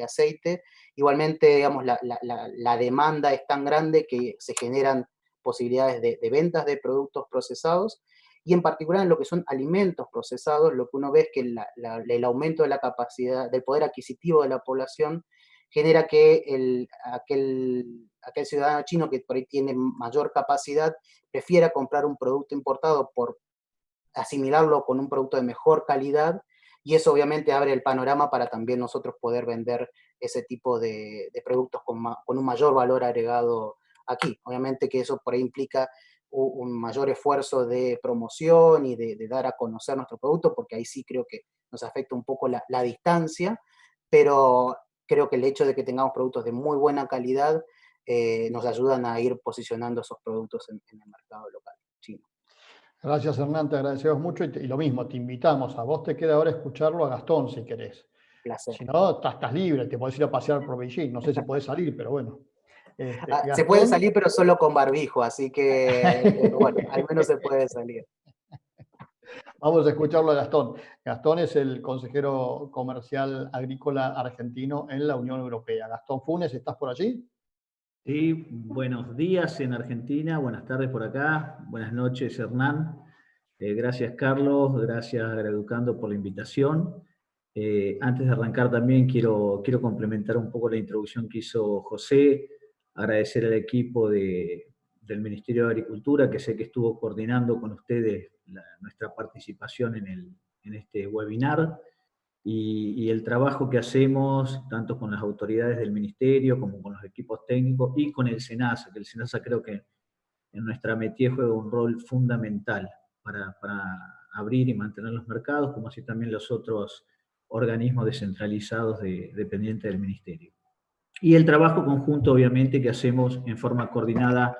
aceite. Igualmente, digamos, la demanda es tan grande que se generan posibilidades de ventas de productos procesados y en particular en lo que son alimentos procesados, lo que uno ve es que el aumento de la capacidad, del poder adquisitivo de la población genera que aquel ciudadano chino que por ahí tiene mayor capacidad prefiera comprar un producto importado por asimilarlo con un producto de mejor calidad y eso obviamente abre el panorama para también nosotros poder vender ese tipo de productos con un mayor valor agregado aquí. Obviamente que eso por ahí implica un mayor esfuerzo de promoción y de dar a conocer nuestro producto, porque ahí sí creo que nos afecta un poco la distancia, pero creo que el hecho de que tengamos productos de muy buena calidad nos ayudan a ir posicionando esos productos en el mercado local chino. Gracias, Hernán, te agradecemos mucho y lo mismo, te invitamos. A vos te queda ahora escucharlo a Gastón si querés. Placer. Si no, estás libre, te podés ir a pasear por Beijing. No sé si podés salir, pero bueno. Se Gastón, puede salir, pero solo con barbijo, así que, bueno, al menos se puede salir. vamos a escucharlo a Gastón. Gastón es el consejero comercial agrícola argentino en la Unión Europea. Gastón Funes, ¿estás por allí? Sí, buenos días en Argentina, buenas tardes por acá, buenas noches Hernán. Gracias Carlos, gracias Agraeducando por la invitación. Antes de arrancar también quiero complementar un poco la introducción que hizo José, agradecer al equipo del Ministerio de Agricultura que sé que estuvo coordinando con ustedes nuestra participación en este webinar. Y el trabajo que hacemos, tanto con las autoridades del Ministerio, como con los equipos técnicos, y con el SENASA, que el SENASA creo que en nuestra métier juega un rol fundamental para abrir y mantener los mercados, como así también los otros organismos descentralizados dependientes del Ministerio. Y el trabajo conjunto, obviamente, que hacemos en forma coordinada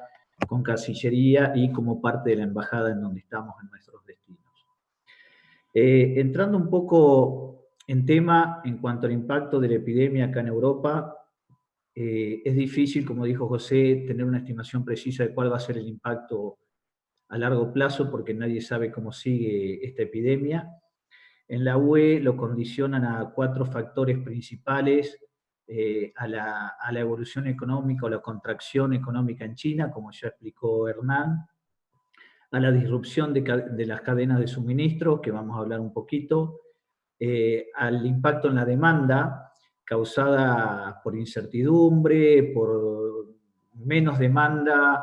con Cancillería y como parte de la embajada en donde estamos en nuestros destinos. Entrando un poco en tema en cuanto al impacto de la epidemia acá en Europa, es difícil, como dijo José, tener una estimación precisa de cuál va a ser el impacto a largo plazo porque nadie sabe cómo sigue esta epidemia. En la UE lo condicionan a 4 factores principales a la evolución económica o la contracción económica en China, como ya explicó Hernán, a la disrupción de las cadenas de suministro, que vamos a hablar un poquito, al impacto en la demanda causada por incertidumbre, por menos demanda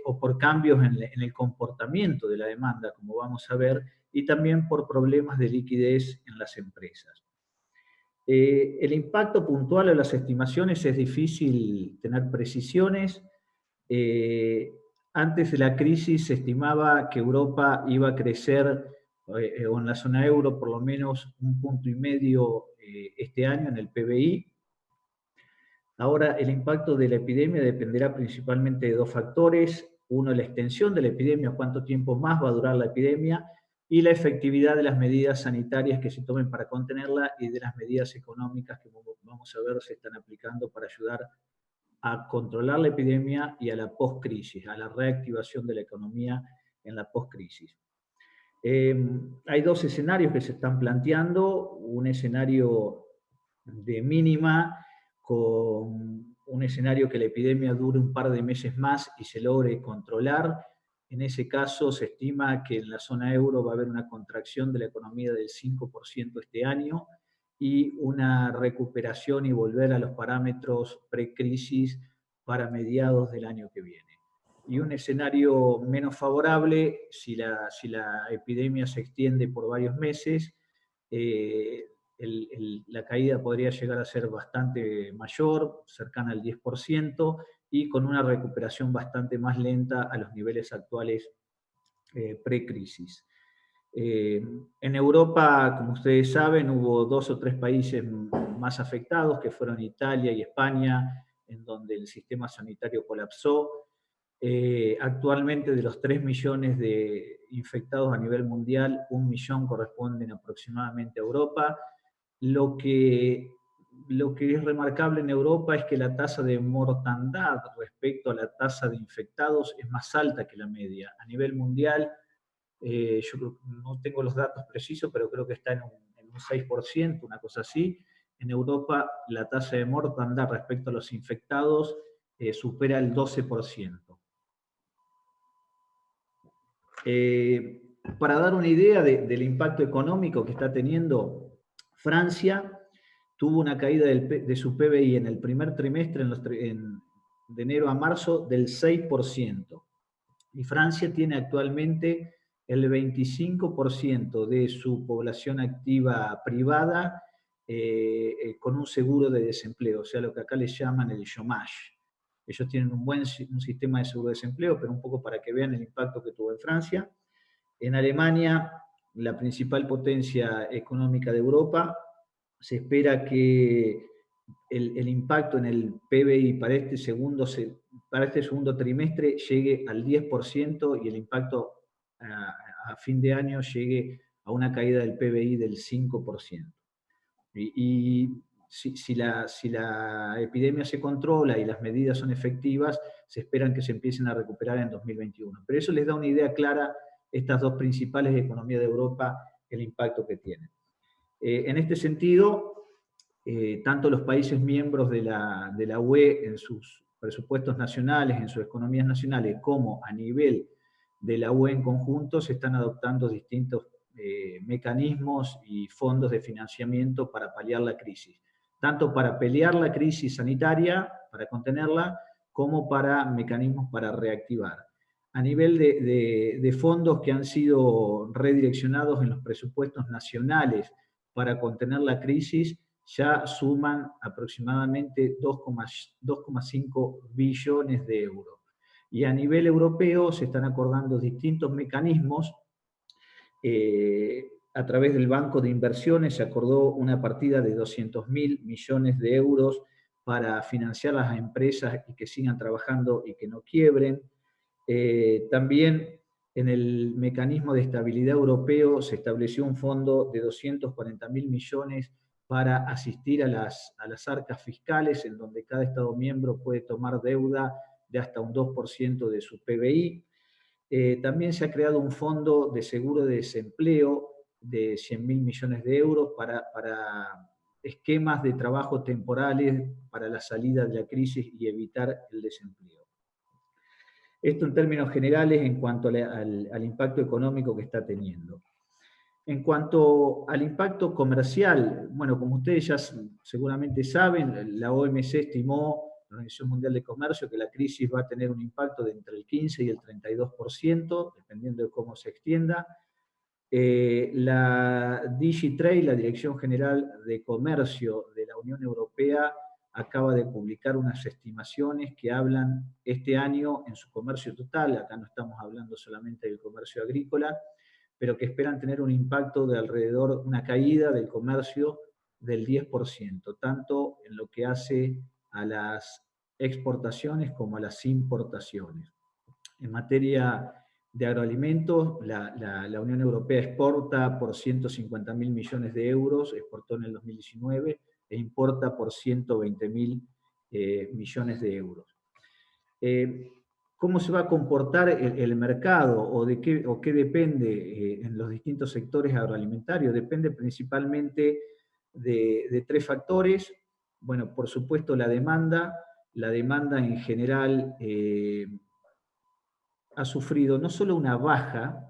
o por cambios en el comportamiento de la demanda, como vamos a ver, y también por problemas de liquidez en las empresas. El impacto puntual de las estimaciones es difícil tener precisiones. Antes de la crisis se estimaba que Europa iba a crecer, o en la zona euro, por lo menos 1,5 puntos este año en el PBI. Ahora, el impacto de la epidemia dependerá principalmente de 2 factores. Uno, la extensión de la epidemia, cuánto tiempo más va a durar la epidemia, y la efectividad de las medidas sanitarias que se tomen para contenerla y de las medidas económicas que vamos a ver se están aplicando para ayudar a controlar la epidemia y a la post-crisis, a la reactivación de la economía en la post-crisis. Hay 2 escenarios que se están planteando, un escenario de mínima con un escenario que la epidemia dure un par de meses más y se logre controlar. En ese caso se estima que en la zona euro va a haber una contracción de la economía del 5% este año y una recuperación y volver a los parámetros precrisis para mediados del año que viene. Y un escenario menos favorable, si la epidemia se extiende por varios meses, la caída podría llegar a ser bastante mayor, cercana al 10%, y con una recuperación bastante más lenta a los niveles actuales pre-crisis. En Europa, como ustedes saben, hubo 2 o 3 países más afectados, que fueron Italia y España, en donde el sistema sanitario colapsó. Actualmente, de los 3 millones de infectados a nivel mundial, 1 millón corresponden aproximadamente a Europa. Lo que es remarcable en Europa es que la tasa de mortandad respecto a la tasa de infectados es más alta que la media. A nivel mundial, yo no tengo los datos precisos, pero creo que está en un 6%, una cosa así. En Europa, la tasa de mortandad respecto a los infectados supera el 12%. Para dar una idea del impacto económico que está teniendo, Francia tuvo una caída de su PBI en el primer trimestre, de enero a marzo, del 6%. Y Francia tiene actualmente el 25% de su población activa privada con un seguro de desempleo, o sea, lo que acá les llaman el chômage. Ellos tienen un sistema de seguro de desempleo, pero un poco para que vean el impacto que tuvo en Francia. En Alemania, la principal potencia económica de Europa, se espera que el impacto en el PBI para este segundo trimestre llegue al 10% y el impacto a fin de año llegue a una caída del PBI del 5%. Y si la epidemia se controla y las medidas son efectivas, se esperan que se empiecen a recuperar en 2021. Pero eso les da una idea clara, estas 2 principales economías de Europa, el impacto que tienen. En este sentido, tanto los países miembros de la UE en sus presupuestos nacionales, en sus economías nacionales, como a nivel de la UE en conjunto, se están adoptando distintos mecanismos y fondos de financiamiento para paliar la crisis, tanto para pelear la crisis sanitaria, para contenerla, como para mecanismos para reactivar. A nivel de fondos que han sido redireccionados en los presupuestos nacionales para contener la crisis, ya suman aproximadamente 2,5 billones de euros. Y a nivel europeo se están acordando distintos mecanismos. A través del Banco de Inversiones se acordó una partida de 200.000 millones de euros para financiar las empresas y que sigan trabajando y que no quiebren. También en el mecanismo de estabilidad europeo se estableció un fondo de 240.000 millones para asistir a las arcas fiscales, en donde cada Estado miembro puede tomar deuda de hasta un 2% de su PBI. También se ha creado un fondo de seguro de desempleo de 100.000 millones de euros para esquemas de trabajo temporales para la salida de la crisis y evitar el desempleo. Esto en términos generales en cuanto al impacto económico que está teniendo. En cuanto al impacto comercial, bueno, como ustedes ya seguramente saben, la OMC estimó, la Organización Mundial de Comercio, que la crisis va a tener un impacto de entre el 15 y el 32%, dependiendo de cómo se extienda. La DigiTrade, la Dirección General de Comercio de la Unión Europea, acaba de publicar unas estimaciones que hablan este año en su comercio total, acá no estamos hablando solamente del comercio agrícola, pero que esperan tener un impacto de alrededor, una caída del comercio del 10%, tanto en lo que hace a las exportaciones como a las importaciones. En materia de agroalimentos, la Unión Europea exporta por 150.000 millones de euros, exportó en el 2019, e importa por 120.000 millones de euros. ¿Cómo se va a comportar el mercado o qué depende en los distintos sectores agroalimentarios? Depende principalmente de 3 factores. Bueno, por supuesto la demanda la demanda en general ha sufrido no solo una baja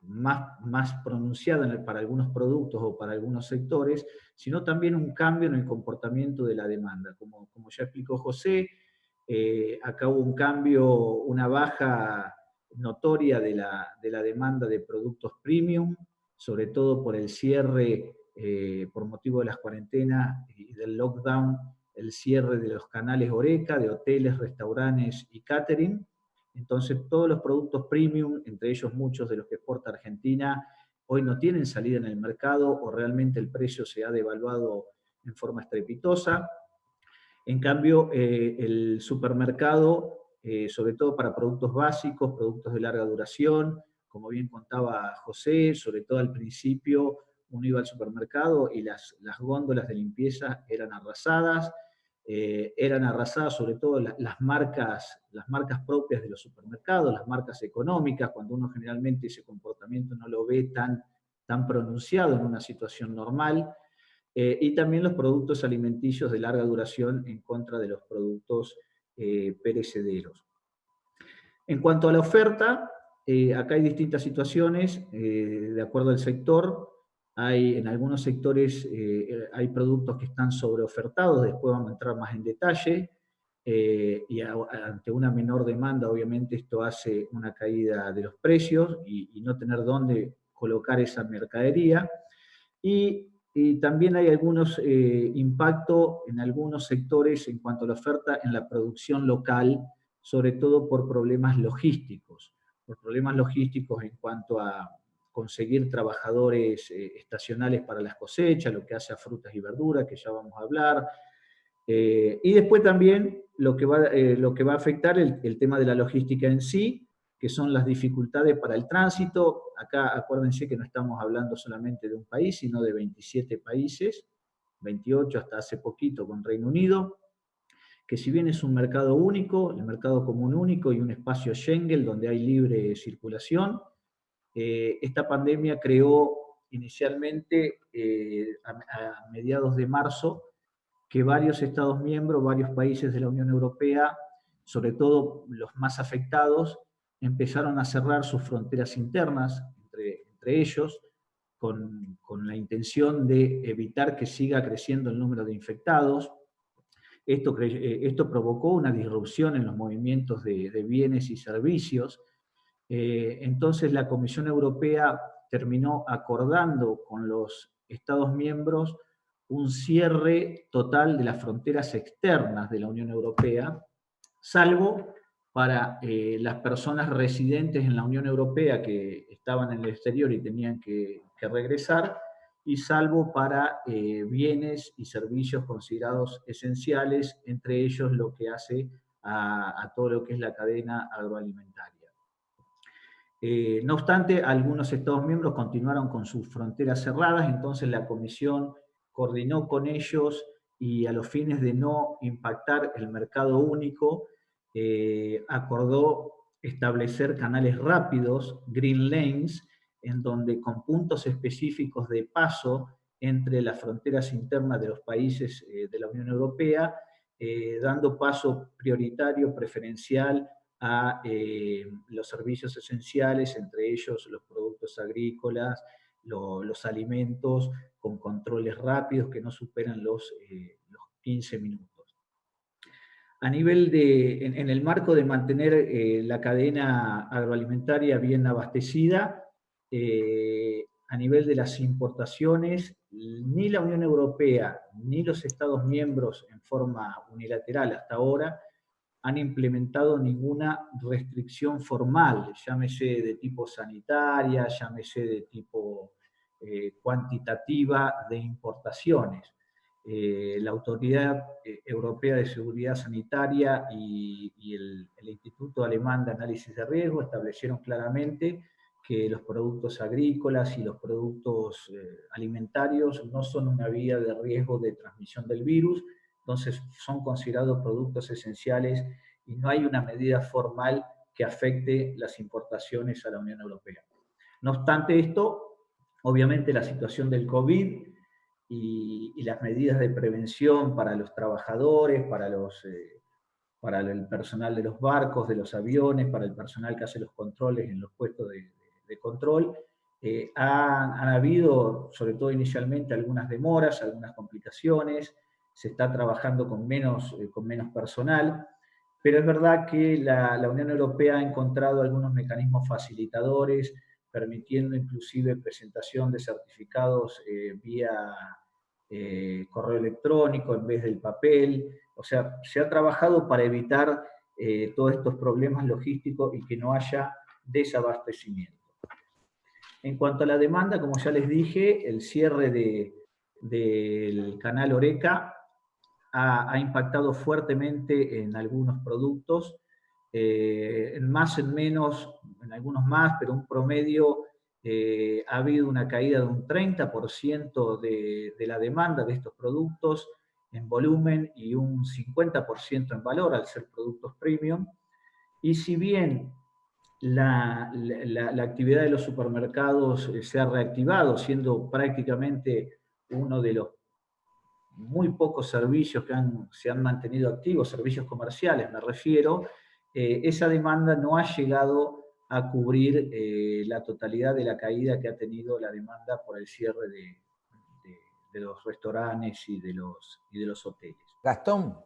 más pronunciada para algunos productos o para algunos sectores, sino también un cambio en el comportamiento de la demanda. Como ya explicó José, acá hubo un cambio, una baja notoria de la demanda de productos premium, sobre todo por el cierre, por motivo de las cuarentenas y del lockdown, el cierre de los canales HoReCa, de hoteles, restaurantes y catering. Entonces, todos los productos premium, entre ellos muchos de los que exporta Argentina, hoy no tienen salida en el mercado o realmente el precio se ha devaluado en forma estrepitosa. En cambio, el supermercado, sobre todo para productos básicos, productos de larga duración, como bien contaba José, sobre todo al principio uno iba al supermercado y las góndolas de limpieza eran arrasadas sobre todo las marcas propias de los supermercados, las marcas económicas, cuando uno generalmente ese comportamiento no lo ve tan pronunciado en una situación normal. Y también los productos alimenticios de larga duración en contra de los productos perecederos. En cuanto a la oferta, acá hay distintas situaciones de acuerdo al sector. En algunos sectores hay productos que están sobreofertados, después vamos a entrar más en detalle, y ante una menor demanda, obviamente esto hace una caída de los precios y no tener dónde colocar esa mercadería. Y también hay algunos impactos en algunos sectores en cuanto a la oferta en la producción local, sobre todo por problemas logísticos. Por problemas logísticos en cuanto a conseguir trabajadores estacionales para las cosechas, lo que hace a frutas y verduras, que ya vamos a hablar. Y después también lo que va a afectar el tema de la logística en sí, que son las dificultades para el tránsito. Acá acuérdense que no estamos hablando solamente de un país, sino de 27 países, 28 hasta hace poquito con Reino Unido, que si bien es un mercado único, el mercado común único y un espacio Schengen donde hay libre circulación, esta pandemia creó inicialmente a mediados de marzo que varios Estados miembros, varios países de la Unión Europea, sobre todo los más afectados, empezaron a cerrar sus fronteras internas entre ellos, con la intención de evitar que siga creciendo el número de infectados. Esto provocó una disrupción en los movimientos de bienes y servicios. Entonces la Comisión Europea terminó acordando con los Estados miembros un cierre total de las fronteras externas de la Unión Europea, salvo para las personas residentes en la Unión Europea que estaban en el exterior y tenían que regresar, y salvo para bienes y servicios considerados esenciales, entre ellos lo que hace a todo lo que es la cadena agroalimentaria. No obstante, algunos Estados miembros continuaron con sus fronteras cerradas, entonces la Comisión coordinó con ellos y a los fines de no impactar el mercado único, acordó establecer canales rápidos, green lanes, en donde con puntos específicos de paso entre las fronteras internas de los países de la Unión Europea, dando paso prioritario, preferencial a los servicios esenciales, entre ellos los productos agrícolas, los alimentos, con controles rápidos que no superan los 15 minutos. A nivel en el marco de mantener la cadena agroalimentaria bien abastecida, a nivel de las importaciones, ni la Unión Europea ni los Estados miembros en forma unilateral hasta ahora han implementado ninguna restricción formal, llámese de tipo sanitaria, llámese de tipo cuantitativa de importaciones. La Autoridad Europea de Seguridad Sanitaria y el Instituto Alemán de Análisis de Riesgo establecieron claramente que los productos agrícolas y los productos alimentarios no son una vía de riesgo de transmisión del virus, entonces son considerados productos esenciales y no hay una medida formal que afecte las importaciones a la Unión Europea. No obstante esto, obviamente la situación del COVID y las medidas de prevención para los trabajadores, para los para el personal de los barcos, de los aviones, para el personal que hace los controles en los puestos de control. Han habido, sobre todo inicialmente, algunas demoras, algunas complicaciones, se está trabajando con menos personal, pero es verdad que la Unión Europea ha encontrado algunos mecanismos facilitadores, permitiendo inclusive presentación de certificados vía correo electrónico en vez del papel. O sea, se ha trabajado para evitar todos estos problemas logísticos y que no haya desabastecimiento. En cuanto a la demanda, como ya les dije, el cierre del canal Oreca ha impactado fuertemente en algunos productos, en más, en menos, en algunos más, pero un promedio ha habido una caída de un 30% de la demanda de estos productos en volumen y un 50% en valor al ser productos premium. Y si bien la actividad de los supermercados se ha reactivado, siendo prácticamente uno de los muy pocos servicios que se han mantenido activos, servicios comerciales me refiero, esa demanda no ha llegado a cubrir la totalidad de la caída que ha tenido la demanda por el cierre de los restaurantes y de los hoteles. Gastón,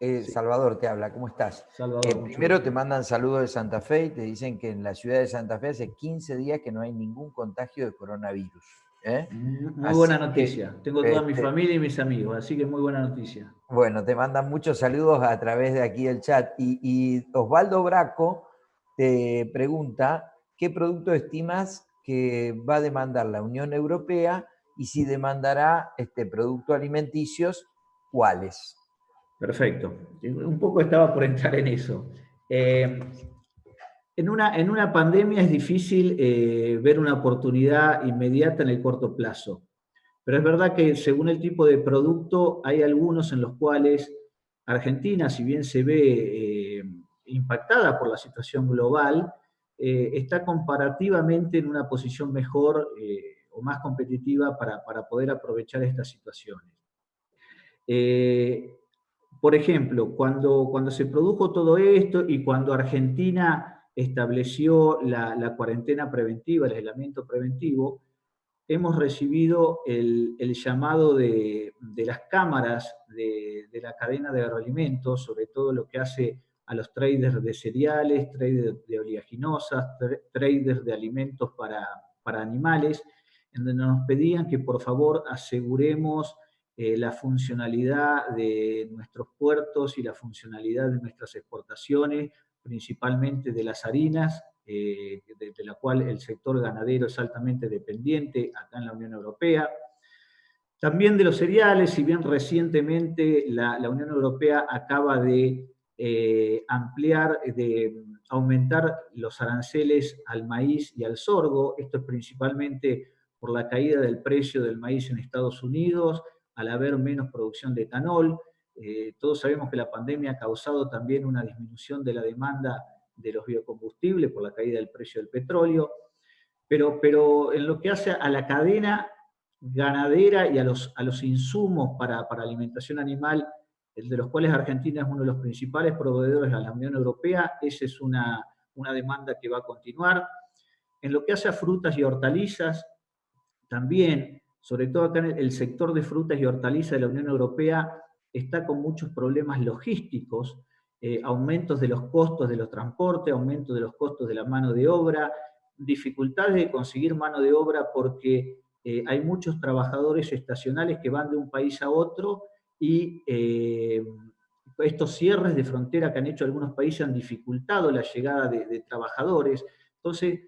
sí. Salvador te habla, ¿cómo estás? Salvador, primero te mandan saludos de Santa Fe y te dicen que en la ciudad de Santa Fe hace 15 días que no hay ningún contagio de coronavirus. Muy buena noticia. Tengo toda mi familia y mis amigos, así que muy buena noticia. Bueno, te mandan muchos saludos a través de aquí del chat. Y Osvaldo Braco te pregunta, ¿qué producto estimas que va a demandar la Unión Europea y si demandará productos alimenticios, cuáles? Perfecto. Un poco estaba por entrar en eso. En una pandemia es difícil ver una oportunidad inmediata en el corto plazo. Pero es verdad que según el tipo de producto, hay algunos en los cuales Argentina, si bien se ve impactada por la situación global, está comparativamente en una posición mejor o más competitiva para poder aprovechar estas situaciones. Por ejemplo, cuando se produjo todo esto y cuando Argentina estableció la cuarentena preventiva, el aislamiento preventivo, hemos recibido el llamado de las cámaras de la cadena de agroalimentos, sobre todo lo que hace a los traders de cereales, traders de oleaginosas, traders de alimentos para animales, en donde nos pedían que por favor aseguremos la funcionalidad de nuestros puertos y la funcionalidad de nuestras exportaciones, principalmente de las harinas, de la cual el sector ganadero es altamente dependiente acá en la Unión Europea. También de los cereales, si bien recientemente la Unión Europea acaba de ampliar, de aumentar los aranceles al maíz y al sorgo, esto es principalmente por la caída del precio del maíz en Estados Unidos, al haber menos producción de etanol. Todos sabemos que la pandemia ha causado también una disminución de la demanda de los biocombustibles por la caída del precio del petróleo, pero en lo que hace a la cadena ganadera y a los insumos para alimentación animal, de los cuales Argentina es uno de los principales proveedores a la Unión Europea, esa es una demanda que va a continuar. En lo que hace a frutas y hortalizas, también, sobre todo acá en el sector de frutas y hortalizas de la Unión Europea, está con muchos problemas logísticos, aumentos de los costos de los transportes, aumentos de los costos de la mano de obra, dificultades de conseguir mano de obra porque hay muchos trabajadores estacionales que van de un país a otro y estos cierres de frontera que han hecho algunos países han dificultado la llegada de trabajadores. Entonces,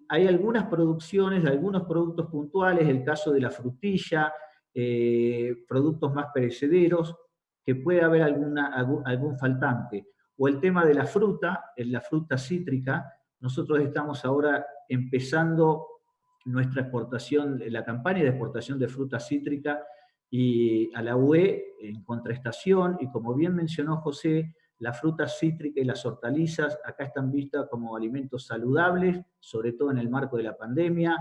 hay algunas producciones, algunos productos puntuales, el caso de la frutilla, productos más perecederos, que puede haber algún faltante. O el tema de la fruta cítrica, nosotros estamos ahora empezando nuestra exportación, la campaña de exportación de fruta cítrica y a la UE en contraestación, y como bien mencionó José, la fruta cítrica y las hortalizas acá están vistas como alimentos saludables, sobre todo en el marco de la pandemia,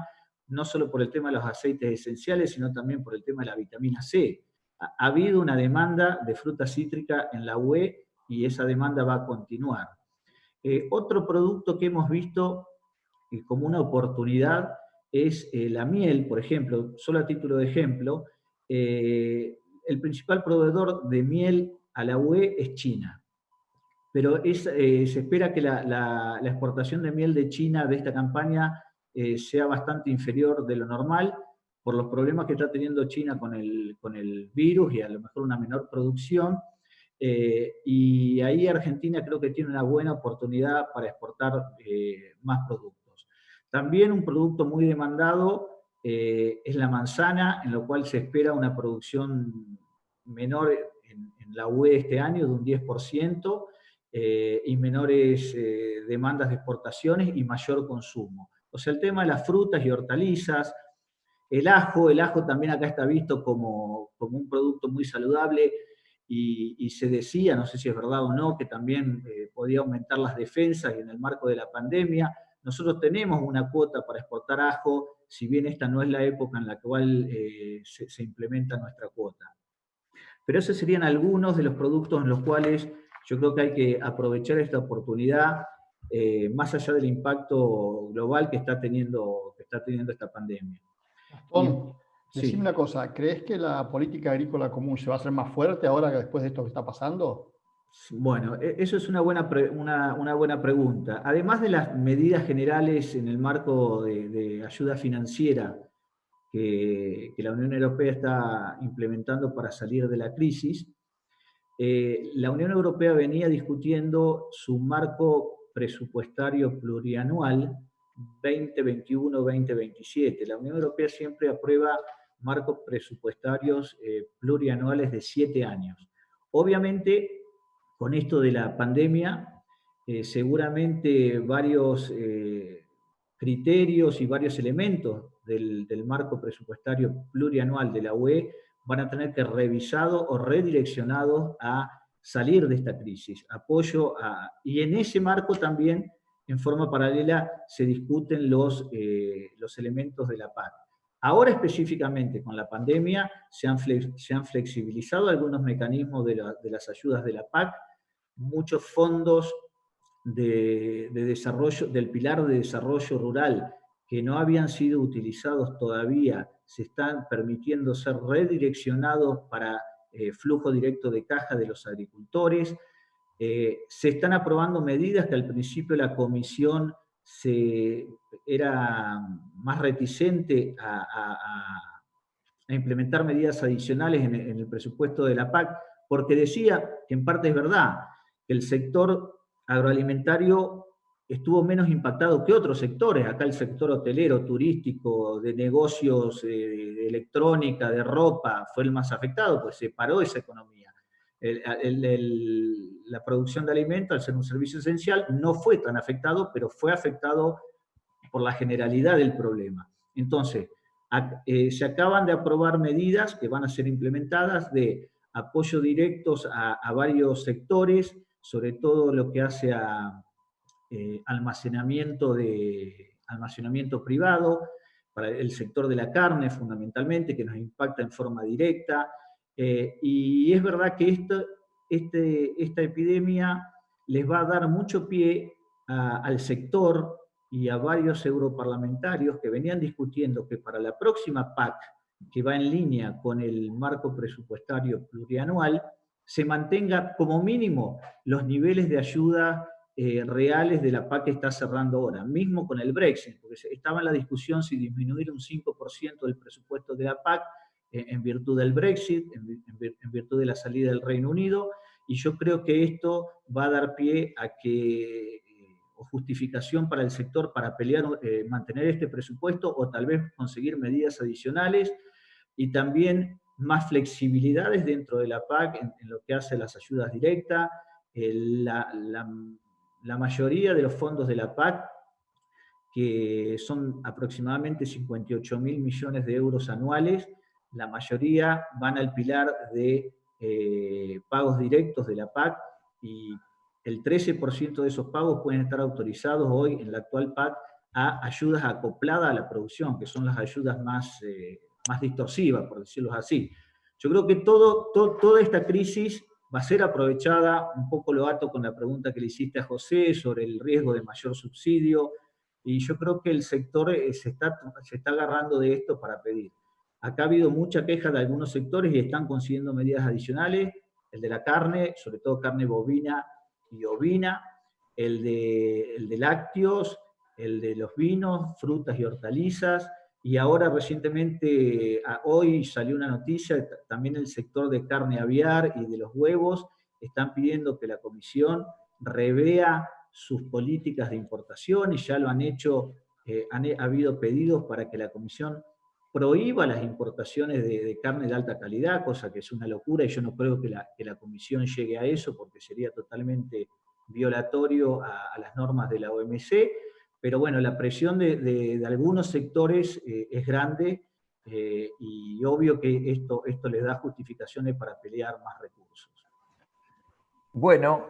no solo por el tema de los aceites esenciales, sino también por el tema de la vitamina C. ha habido una demanda de fruta cítrica en la UE y esa demanda va a continuar. Otro producto que hemos visto como una oportunidad es la miel, por ejemplo, solo a título de ejemplo, el principal proveedor de miel a la UE es China, pero se espera que la exportación de miel de China de esta campaña sea bastante inferior de lo normal por los problemas que está teniendo China con el virus y a lo mejor una menor producción. Y ahí Argentina creo que tiene una buena oportunidad para exportar más productos. También un producto muy demandado es la manzana, en lo cual se espera una producción menor en la UE este año de un 10%, y menores demandas de exportaciones y mayor consumo. O sea, el tema de las frutas y hortalizas, el ajo también acá está visto como un producto muy saludable y se decía, no sé si es verdad o no, que también podía aumentar las defensas y en el marco de la pandemia. Nosotros tenemos una cuota para exportar ajo, si bien esta no es la época en la cual se implementa nuestra cuota. Pero esos serían algunos de los productos en los cuales yo creo que hay que aprovechar esta oportunidad, más allá del impacto global que está teniendo esta pandemia. Gastón, Sí. decime una cosa, ¿crees que la política agrícola común se va a hacer más fuerte ahora que después de esto que está pasando? Bueno, eso es una buena pregunta. Además de las medidas generales en el marco de ayuda financiera que la Unión Europea está implementando para salir de la crisis, la Unión Europea venía discutiendo su marco presupuestario plurianual 2021-2027. La Unión Europea siempre aprueba marcos presupuestarios plurianuales de 7 años. Obviamente, con esto de la pandemia, seguramente varios criterios y varios elementos del marco presupuestario plurianual de la UE van a tener que revisados o redireccionados a salir de esta crisis. Y en ese marco también, en forma paralela, se discuten los elementos de la PAC. Ahora específicamente con la pandemia se han flexibilizado algunos mecanismos de las ayudas de la PAC, muchos fondos de desarrollo, del pilar de desarrollo rural que no habían sido utilizados todavía, se están permitiendo ser redireccionados para flujo directo de caja de los agricultores. Se están aprobando medidas que al principio la Comisión era más reticente a implementar medidas adicionales en el presupuesto de la PAC, porque decía, que en parte es verdad, que el sector agroalimentario estuvo menos impactado que otros sectores. Acá el sector hotelero, turístico, de negocios, de electrónica, de ropa, fue el más afectado, pues se paró esa economía. La producción de alimentos, al ser un servicio esencial, no fue tan afectado, pero fue afectado por la generalidad del problema. Entonces, se acaban de aprobar medidas que van a ser implementadas de apoyo directos a varios sectores, sobre todo lo que hace a almacenamiento privado, para el sector de la carne fundamentalmente, que nos impacta en forma directa. Y es verdad que esta epidemia les va a dar mucho pie al sector y a varios europarlamentarios que venían discutiendo que para la próxima PAC, que va en línea con el marco presupuestario plurianual, se mantenga como mínimo los niveles de ayuda reales de la PAC que está cerrando ahora, mismo con el Brexit, porque estaba en la discusión si disminuir un 5% del presupuesto de la PAC en virtud del Brexit, en virtud de la salida del Reino Unido, y yo creo que esto va a dar pie a que o justificación para el sector para pelear, mantener este presupuesto o tal vez conseguir medidas adicionales y también más flexibilidades dentro de la PAC en lo que hace las ayudas directas. La mayoría de los fondos de la PAC, que son aproximadamente 58.000 millones de euros anuales, la mayoría van al pilar de pagos directos de la PAC y el 13% de esos pagos pueden estar autorizados hoy en la actual PAC a ayudas acopladas a la producción, que son las ayudas más distorsivas, por decirlo así. Yo creo que toda esta crisis va a ser aprovechada, un poco lo ato con la pregunta que le hiciste a José sobre el riesgo de mayor subsidio, y yo creo que el sector se está agarrando de esto para pedir. Acá ha habido mucha queja de algunos sectores y están consiguiendo medidas adicionales, el de la carne, sobre todo carne bovina y ovina, el de lácteos, el de los vinos, frutas y hortalizas, y ahora recientemente, hoy salió una noticia, también el sector de carne aviar y de los huevos están pidiendo que la Comisión revea sus políticas de importación, y ya lo han hecho, ha habido pedidos para que la Comisión prohíba las importaciones de carne de alta calidad, cosa que es una locura, y yo no creo que la Comisión llegue a eso, porque sería totalmente violatorio a las normas de la OMC. Pero bueno, la presión de algunos sectores es grande, y obvio que esto les da justificaciones para pelear más recursos. Bueno,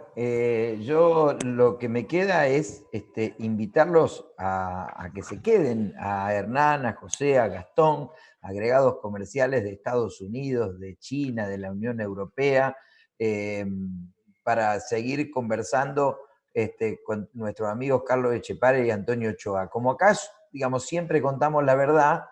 yo lo que me queda es invitarlos a que se queden, a Hernán, a José, a Gastón, agregados comerciales de Estados Unidos, de China, de la Unión Europea, para seguir conversando con nuestros amigos Carlos Etchepare y Antonio Ochoa. Como acá, digamos, siempre contamos la verdad,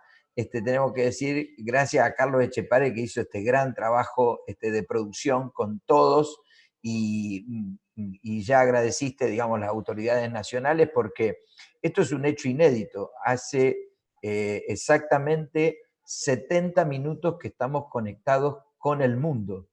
tenemos que decir gracias a Carlos Etchepare, que hizo este gran trabajo de producción con todos, y ya agradeciste, digamos, las autoridades nacionales, porque esto es un hecho inédito. Hace exactamente 70 minutos que estamos conectados con el mundo,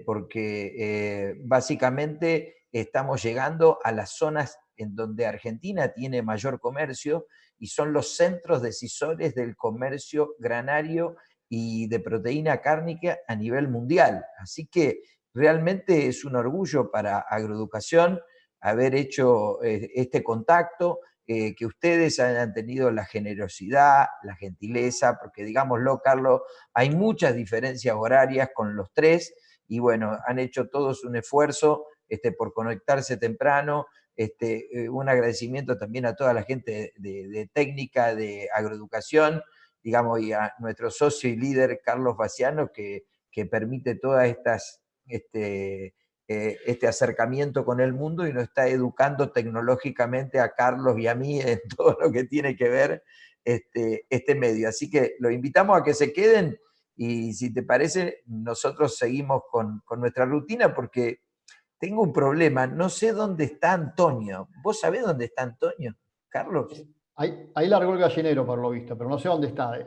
porque básicamente estamos llegando a las zonas en donde Argentina tiene mayor comercio, y son los centros decisores del comercio granario y de proteína cárnica a nivel mundial. Así que realmente es un orgullo para Agroeducación haber hecho este contacto, que ustedes hayan tenido la generosidad, la gentileza, porque digámoslo, Carlos, hay muchas diferencias horarias con los tres, y bueno, han hecho todos un esfuerzo por conectarse temprano. Un agradecimiento también a toda la gente de técnica de Agroeducación, digamos, y a nuestro socio y líder Carlos Baciano, que permite todas estas este acercamiento con el mundo, y nos está educando tecnológicamente a Carlos y a mí en todo lo que tiene que ver este medio. Así que los invitamos a que se queden, y si te parece, nosotros seguimos con nuestra rutina, porque tengo un problema, no sé dónde está Antonio. ¿Vos sabés dónde está Antonio, Carlos? Ahí largó el gallinero, por lo visto, pero no sé dónde está.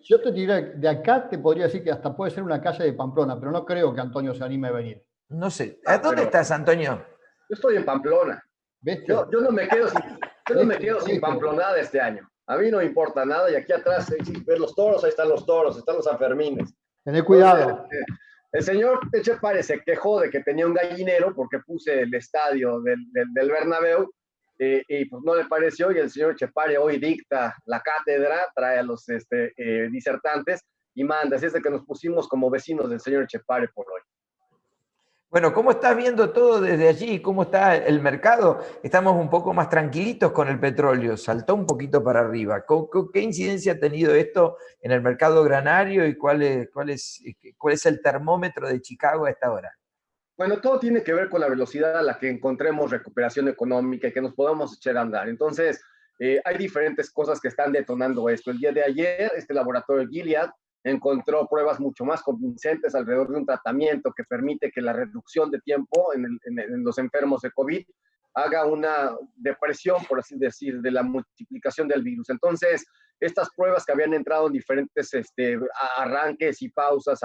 Yo te diría, de acá te podría decir que hasta puede ser una calle de Pamplona, pero no creo que Antonio se anime a venir. No sé. ¿A dónde estás, Antonio? Yo estoy en Pamplona. Yo no me quedo sin Pamplonada este año. A mí no me importa nada, y aquí atrás, ves los toros, ahí están los toros, están los Sanfermines. Tené cuidado. Entonces, el señor Etchepare se quejó de que tenía un gallinero porque puse el estadio del Bernabéu, y pues no le pareció, y el señor Etchepare hoy dicta la cátedra, trae a los disertantes y manda. Así es de que nos pusimos como vecinos del señor Etchepare por hoy. Bueno, ¿cómo estás viendo todo desde allí? ¿Cómo está el mercado? Estamos un poco más tranquilitos con el petróleo, saltó un poquito para arriba. ¿Qué incidencia ha tenido esto en el mercado granario, y cuál es el termómetro de Chicago a esta hora? Bueno, todo tiene que ver con la velocidad a la que encontremos recuperación económica y que nos podamos echar a andar. Entonces, hay diferentes cosas que están detonando esto. El día de ayer, este laboratorio Gilead encontró pruebas mucho más convincentes alrededor de un tratamiento que permite que la reducción de tiempo en los enfermos de COVID haga una depresión, por así decir, de la multiplicación del virus. Entonces, estas pruebas que habían entrado en diferentes arranques y pausas,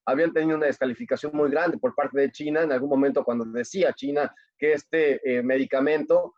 habían tenido una descalificación muy grande por parte de China en algún momento, cuando decía China que este medicamento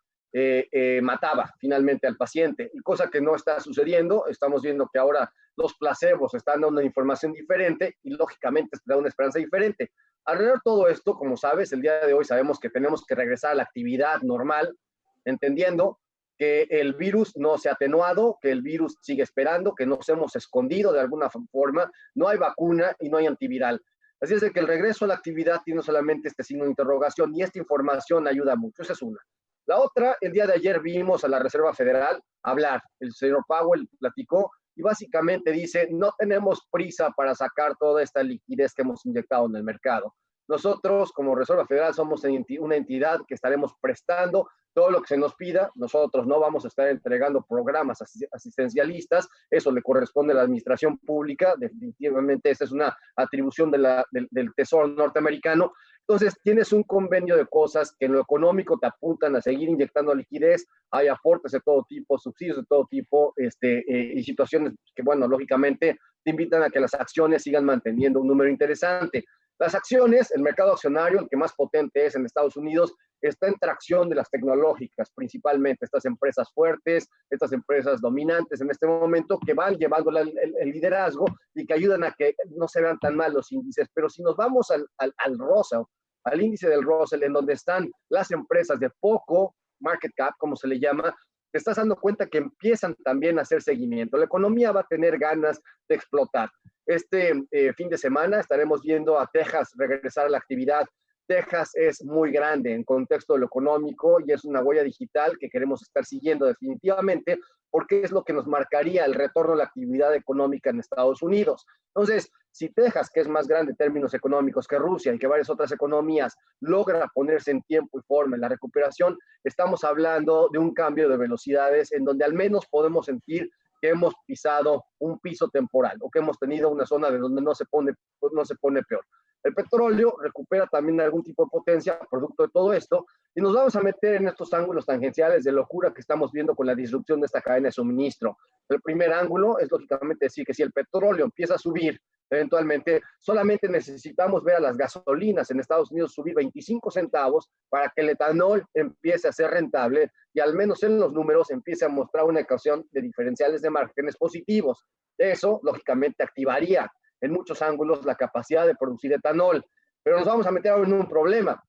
mataba finalmente al paciente, y cosa que no está sucediendo. Estamos viendo que ahora los placebos están dando una información diferente, y lógicamente da una esperanza diferente. Alrededor de todo esto, como sabes, el día de hoy sabemos que tenemos que regresar a la actividad normal, entendiendo que el virus no se ha atenuado, que el virus sigue esperando, que nos hemos escondido de alguna forma, no hay vacuna y no hay antiviral. Así es de que el regreso a la actividad tiene solamente este signo de interrogación, y esta información ayuda mucho. Esa es una. La otra, el día de ayer vimos a la Reserva Federal hablar. El señor Powell platicó y básicamente dice, no tenemos prisa para sacar toda esta liquidez que hemos inyectado en el mercado. Nosotros, como Reserva Federal, somos una entidad que estaremos prestando todo lo que se nos pida. Nosotros no vamos a estar entregando programas asistencialistas. Eso le corresponde a la administración pública. Definitivamente esa es una atribución del Tesoro norteamericano. Entonces, tienes un convenio de cosas que en lo económico te apuntan a seguir inyectando liquidez. Hay aportes de todo tipo, subsidios de todo tipo, y situaciones que, bueno, lógicamente te invitan a que las acciones sigan manteniendo un número interesante. Las acciones, el mercado accionario, el que más potente es en Estados Unidos, está en tracción de las tecnológicas, principalmente estas empresas fuertes, estas empresas dominantes en este momento, que van llevando el liderazgo y que ayudan a que no se vean tan mal los índices. Pero si nos vamos al Russell, al índice del Russell, en donde están las empresas de poco market cap, como se le llama, te estás dando cuenta que empiezan también a hacer seguimiento. La economía va a tener ganas de explotar. Este fin de semana estaremos viendo a Texas regresar a la actividad. Texas es muy grande en contexto de lo económico y es una huella digital que queremos estar siguiendo definitivamente porque es lo que nos marcaría el retorno a la actividad económica en Estados Unidos. Entonces, si Texas, que es más grande en términos económicos que Rusia y que varias otras economías, logra ponerse en tiempo y forma en la recuperación, estamos hablando de un cambio de velocidades en donde al menos podemos sentir que hemos pisado un piso temporal o que hemos tenido una zona de donde no se pone peor. El petróleo recupera también algún tipo de potencia producto de todo esto y nos vamos a meter en estos ángulos tangenciales de locura que estamos viendo con la disrupción de esta cadena de suministro. El primer ángulo es lógicamente decir que si el petróleo empieza a subir, eventualmente solamente necesitamos ver a las gasolinas en Estados Unidos subir 25 centavos para que el etanol empiece a ser rentable y al menos en los números empiece a mostrar una ecuación de diferenciales de márgenes positivos. Eso lógicamente activaría en muchos ángulos la capacidad de producir etanol, pero nos vamos a meter ahora en un problema,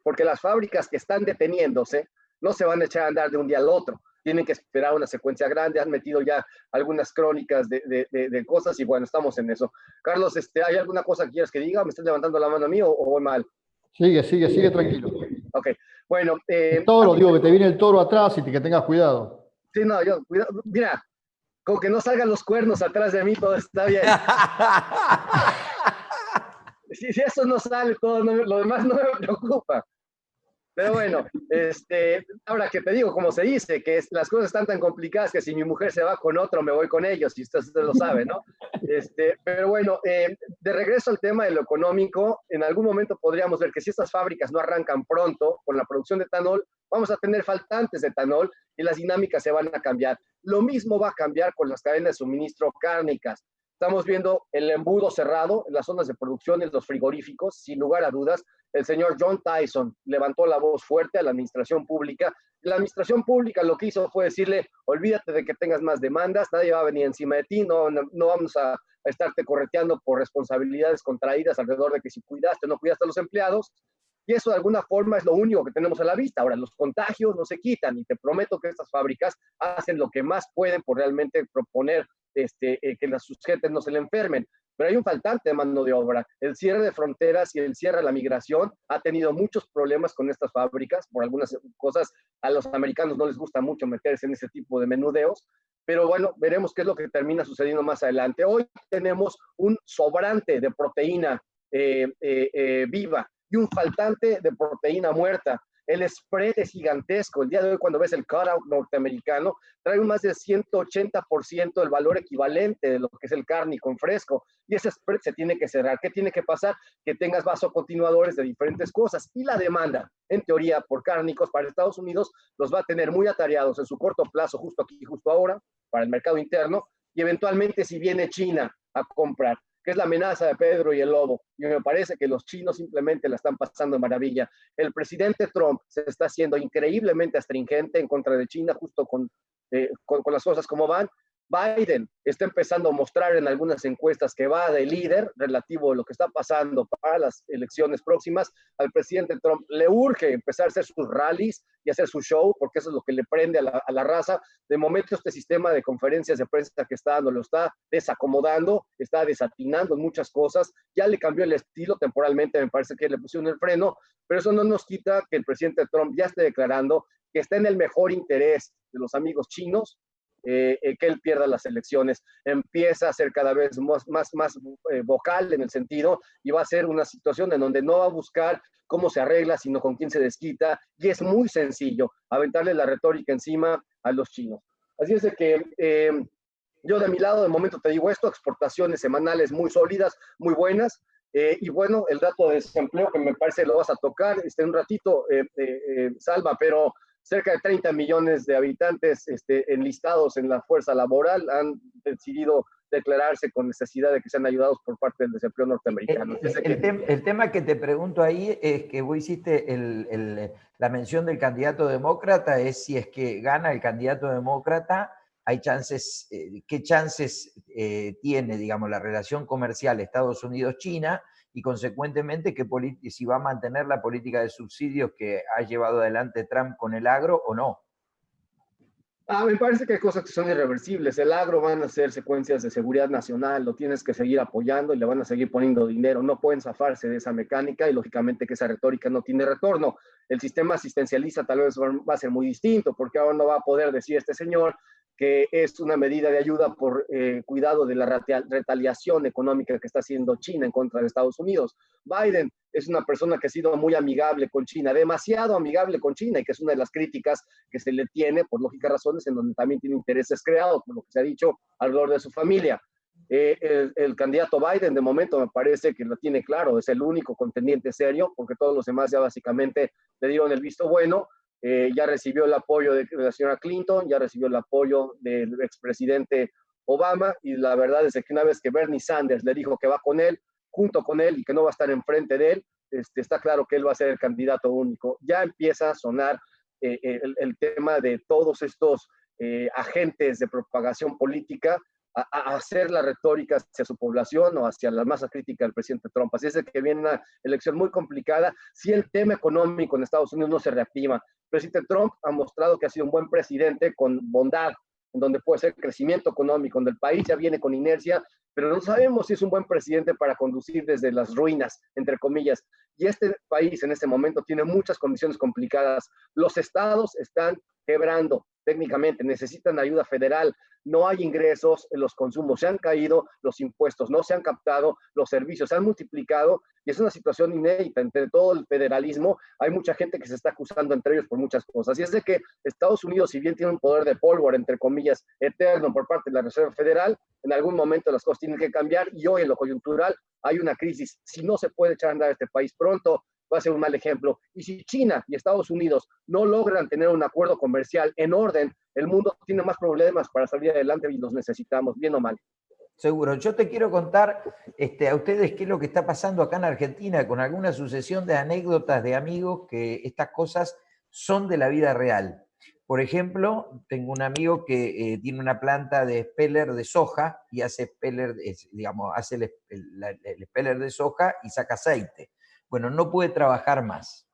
porque las fábricas que están deteniéndose no se van a echar a andar de un día al otro, tienen que esperar una secuencia grande, han metido ya algunas crónicas de cosas y bueno, estamos en eso. Carlos, ¿hay alguna cosa que quieras que diga? ¿Me estás levantando la mano a mí o voy mal? Sigue tranquilo. Ok, bueno. El toro, digo, que te viene el toro atrás y que tengas cuidado. Sí, no, cuidado, mira, con que no salgan los cuernos atrás de mí, todo está bien. Si eso no sale, todo, lo demás no me preocupa. Pero bueno, ahora que te digo, como se dice, que las cosas están tan complicadas que si mi mujer se va con otro, me voy con ellos, y usted lo sabe, ¿no? Pero bueno, de regreso al tema de lo económico, en algún momento podríamos ver que si estas fábricas no arrancan pronto con la producción de etanol, vamos a tener faltantes de etanol y las dinámicas se van a cambiar. Lo mismo va a cambiar con las cadenas de suministro cárnicas. Estamos viendo el embudo cerrado en las zonas de producción, en los frigoríficos, sin lugar a dudas. El señor John Tyson levantó la voz fuerte a la administración pública. La administración pública lo que hizo fue decirle, olvídate de que tengas más demandas, nadie va a venir encima de ti, no vamos a estarte correteando por responsabilidades contraídas alrededor de que si cuidaste o no cuidaste a los empleados. Y eso de alguna forma es lo único que tenemos a la vista. Ahora, los contagios no se quitan y te prometo que estas fábricas hacen lo que más pueden por realmente proponer que sus gentes no se le enfermen. Pero hay un faltante de mano de obra. El cierre de fronteras y el cierre de la migración ha tenido muchos problemas con estas fábricas. Por algunas cosas a los americanos no les gusta mucho meterse en ese tipo de menudeos. Pero bueno, veremos qué es lo que termina sucediendo más adelante. Hoy tenemos un sobrante de proteína viva y un faltante de proteína muerta. El spread es gigantesco. El día de hoy, cuando ves el cutout norteamericano, trae un más del 180% del valor equivalente de lo que es el cárnico en fresco. Y ese spread se tiene que cerrar. ¿Qué tiene que pasar? Que tengas vasocontinuadores de diferentes cosas. Y la demanda, en teoría, por cárnicos para Estados Unidos, los va a tener muy atareados en su corto plazo, justo aquí, justo ahora, para el mercado interno. Y eventualmente, si viene China a comprar, que es la amenaza de Pedro y el lobo. Y me parece que los chinos simplemente la están pasando de maravilla. El presidente Trump se está haciendo increíblemente astringente en contra de China, justo con las cosas como van. Biden está empezando a mostrar en algunas encuestas que va de líder relativo a lo que está pasando para las elecciones próximas. Al presidente Trump le urge empezar a hacer sus rallies y hacer su show, porque eso es lo que le prende a la raza. De momento este sistema de conferencias de prensa que está dando lo está desacomodando, está desatinando en muchas cosas. Ya le cambió el estilo temporalmente, me parece que le pusieron el freno, pero eso no nos quita que el presidente Trump ya esté declarando que está en el mejor interés de los amigos chinos que él pierda las elecciones. Empieza a ser cada vez más vocal en el sentido y va a ser una situación en donde no va a buscar cómo se arregla, sino con quién se desquita, y es muy sencillo aventarle la retórica encima a los chinos. Así es de que yo de mi lado, de momento te digo esto, exportaciones semanales muy sólidas, muy buenas, y bueno, el dato de desempleo que me parece lo vas a tocar en un ratito, Salva, pero cerca de 30 millones de habitantes enlistados en la fuerza laboral han decidido declararse con necesidad de que sean ayudados por parte del desempleo norteamericano. El tema que te pregunto ahí es que vos hiciste la mención del candidato demócrata, es si es que gana el candidato demócrata, hay chances, ¿qué chances tiene, digamos, la relación comercial Estados Unidos-China? Y consecuentemente, si va a mantener la política de subsidios que ha llevado adelante Trump con el agro o no. Me parece que hay cosas que son irreversibles. El agro van a ser secuencias de seguridad nacional, lo tienes que seguir apoyando y le van a seguir poniendo dinero. No pueden zafarse de esa mecánica y lógicamente que esa retórica no tiene retorno. El sistema asistencialista tal vez va a ser muy distinto, porque ahora no va a poder decir este señor que es una medida de ayuda por cuidado de la retaliación económica que está haciendo China en contra de Estados Unidos. Biden es una persona que ha sido muy amigable con China, demasiado amigable con China, y que es una de las críticas que se le tiene, por lógicas razones, en donde también tiene intereses creados, por lo que se ha dicho alrededor de su familia. El candidato Biden, de momento, me parece que lo tiene claro, es el único contendiente serio, porque todos los demás ya básicamente le dieron el visto bueno. Ya recibió el apoyo de la señora Clinton, ya recibió el apoyo del expresidente Obama, y la verdad es que una vez que Bernie Sanders le dijo que va con él, junto con él, y que no va a estar enfrente de él, está claro que él va a ser el candidato único. Ya empieza a sonar el tema de todos estos agentes de propagación política a hacer la retórica hacia su población o hacia la masa crítica del presidente Trump. Así es de que viene una elección muy complicada si el tema económico en Estados Unidos no se reactiva. El presidente Trump ha mostrado que ha sido un buen presidente con bondad, en donde puede ser crecimiento económico, donde el país ya viene con inercia, pero no sabemos si es un buen presidente para conducir desde las ruinas, entre comillas. Y este país en este momento tiene muchas condiciones complicadas. Los estados están quebrando técnicamente, necesitan ayuda federal, no hay ingresos, los consumos se han caído, los impuestos no se han captado, los servicios se han multiplicado, y es una situación inédita. Entre todo el federalismo hay mucha gente que se está acusando entre ellos por muchas cosas, y es de que Estados Unidos, si bien tiene un poder de pólvora, entre comillas, eterno por parte de la Reserva Federal, en algún momento las cosas tienen que cambiar, y hoy en lo coyuntural hay una crisis. Si no se puede echar a andar este país pronto, va a ser un mal ejemplo. Y si China y Estados Unidos no logran tener un acuerdo comercial en orden, el mundo tiene más problemas para salir adelante, y los necesitamos, bien o mal. Seguro. Yo te quiero contar a ustedes qué es lo que está pasando acá en Argentina, con alguna sucesión de anécdotas de amigos, que estas cosas son de la vida real. Por ejemplo, tengo un amigo que tiene una planta de speller de soja y hace speller, digamos, hace el speller de soja y saca aceite. Bueno, no puede trabajar más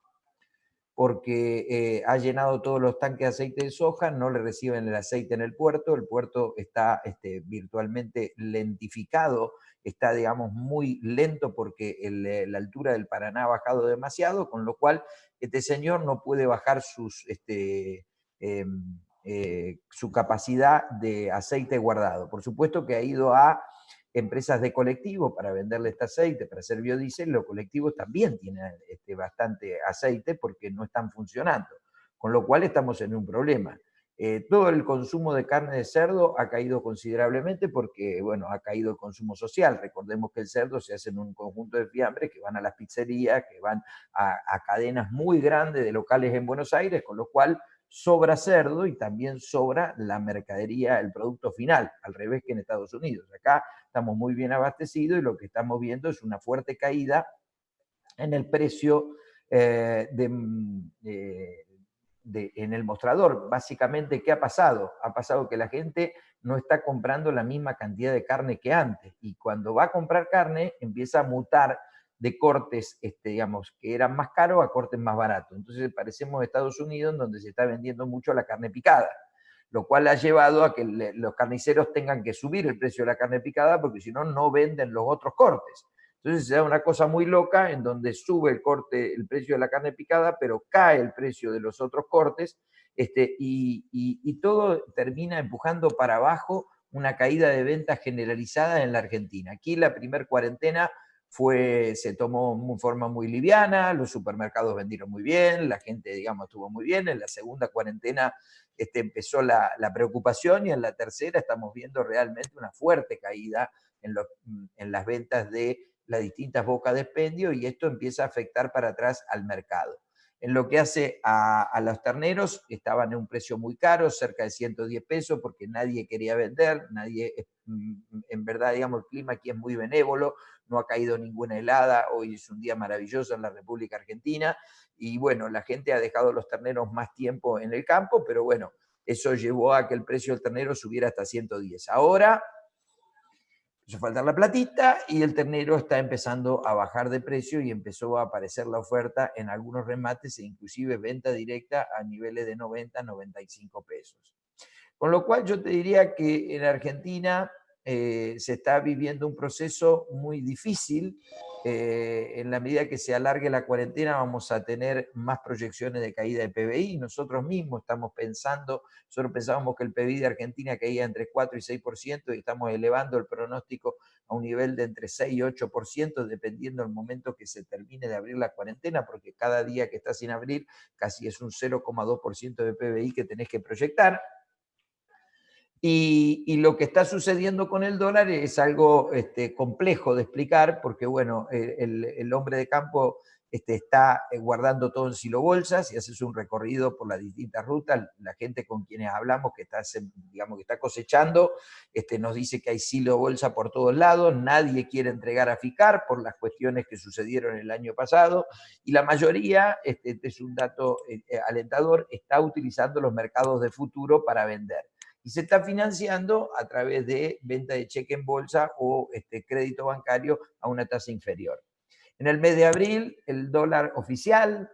porque ha llenado todos los tanques de aceite de soja, no le reciben el aceite en el puerto está virtualmente lentificado, está, digamos, muy lento porque la altura del Paraná ha bajado demasiado, con lo cual este señor no puede bajar su capacidad de aceite guardado. Por supuesto que ha ido a empresas de colectivo para venderle este aceite, para hacer biodiesel. Los colectivos también tienen bastante aceite porque no están funcionando, con lo cual estamos en un problema. Todo el consumo de carne de cerdo ha caído considerablemente porque, bueno, ha caído el consumo social. Recordemos que el cerdo se hace en un conjunto de fiambres que van a las pizzerías, que van a cadenas muy grandes de locales en Buenos Aires, con lo cual sobra cerdo y también sobra la mercadería, el producto final, al revés que en Estados Unidos. Acá estamos muy bien abastecidos y lo que estamos viendo es una fuerte caída en el precio en el mostrador. Básicamente, ¿qué ha pasado? Ha pasado que la gente no está comprando la misma cantidad de carne que antes, y cuando va a comprar carne empieza a mutar de cortes, digamos, que eran más caros a cortes más baratos. Entonces parecemos Estados Unidos, donde se está vendiendo mucho la carne picada, lo cual ha llevado a que los carniceros tengan que subir el precio de la carne picada, porque si no, no venden los otros cortes. Entonces se da una cosa muy loca en donde sube el precio de la carne picada, pero cae el precio de los otros cortes, y todo termina empujando para abajo una caída de ventas generalizada en la Argentina. Aquí la primer cuarentena se tomó de forma muy liviana, los supermercados vendieron muy bien, la gente, digamos, estuvo muy bien. En la segunda cuarentena empezó la preocupación, y en la tercera estamos viendo realmente una fuerte caída en las ventas de las distintas bocas de expendio, y esto empieza a afectar para atrás al mercado. En lo que hace a los terneros, estaban en un precio muy caro, cerca de 110 pesos, porque nadie quería vender, en verdad, digamos, el clima aquí es muy benévolo, no ha caído ninguna helada, hoy es un día maravilloso en la República Argentina, y bueno, la gente ha dejado los terneros más tiempo en el campo, pero bueno, eso llevó a que el precio del ternero subiera hasta 110. Ahora empezó a faltar la platita y el ternero está empezando a bajar de precio, y empezó a aparecer la oferta en algunos remates e inclusive venta directa a niveles de 90, 95 pesos. Con lo cual yo te diría que en Argentina se está viviendo un proceso muy difícil. En la medida que se alargue la cuarentena vamos a tener más proyecciones de caída de PBI. Nosotros mismos nosotros pensábamos que el PBI de Argentina caía entre 4 y 6%, y estamos elevando el pronóstico a un nivel de entre 6 y 8%, dependiendo del momento que se termine de abrir la cuarentena, porque cada día que está sin abrir casi es un 0,2% de PBI que tenés que proyectar. Y lo que está sucediendo con el dólar es algo complejo de explicar, porque bueno, el hombre de campo está guardando todo en silobolsas, y haces un recorrido por las distintas rutas. La gente con quienes hablamos que está cosechando, nos dice que hay silobolsa por todos lados, nadie quiere entregar a FICAR por las cuestiones que sucedieron el año pasado, y la mayoría, este es un dato alentador, está utilizando los mercados de futuro para vender. Y se está financiando a través de venta de cheque en bolsa o crédito bancario a una tasa inferior. En el mes de abril, el dólar oficial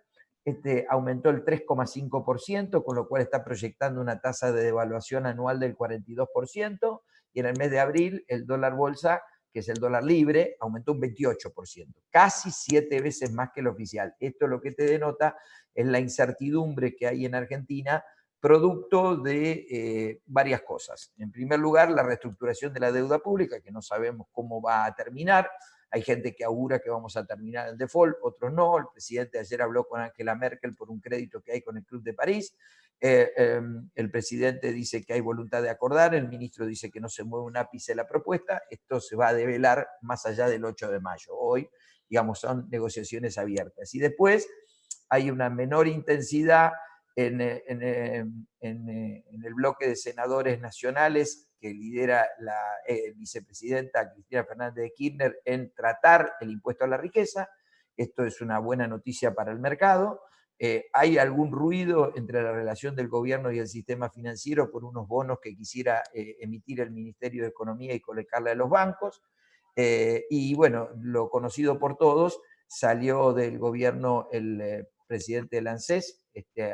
aumentó el 3,5%, con lo cual está proyectando una tasa de devaluación anual del 42%, y en el mes de abril, el dólar bolsa, que es el dólar libre, aumentó un 28%, casi 7 veces más que el oficial. Esto lo que te denota es la incertidumbre que hay en Argentina, producto de varias cosas. En primer lugar, la reestructuración de la deuda pública, que no sabemos cómo va a terminar. Hay gente que augura que vamos a terminar en default, otros no. El presidente ayer habló con Angela Merkel por un crédito que hay con el Club de París. El presidente dice que hay voluntad de acordar, el ministro dice que no se mueve un ápice la propuesta. Esto se va a develar más allá del 8 de mayo. Hoy, digamos, son negociaciones abiertas. Y después hay una menor intensidad en el bloque de senadores nacionales que lidera la vicepresidenta Cristina Fernández de Kirchner en tratar el impuesto a la riqueza. Esto es una buena noticia para el mercado. Hay algún ruido entre la relación del gobierno y el sistema financiero por unos bonos que quisiera emitir el Ministerio de Economía y colocarle a los bancos. Y bueno, lo conocido por todos, salió del gobierno el presidente del ANSES,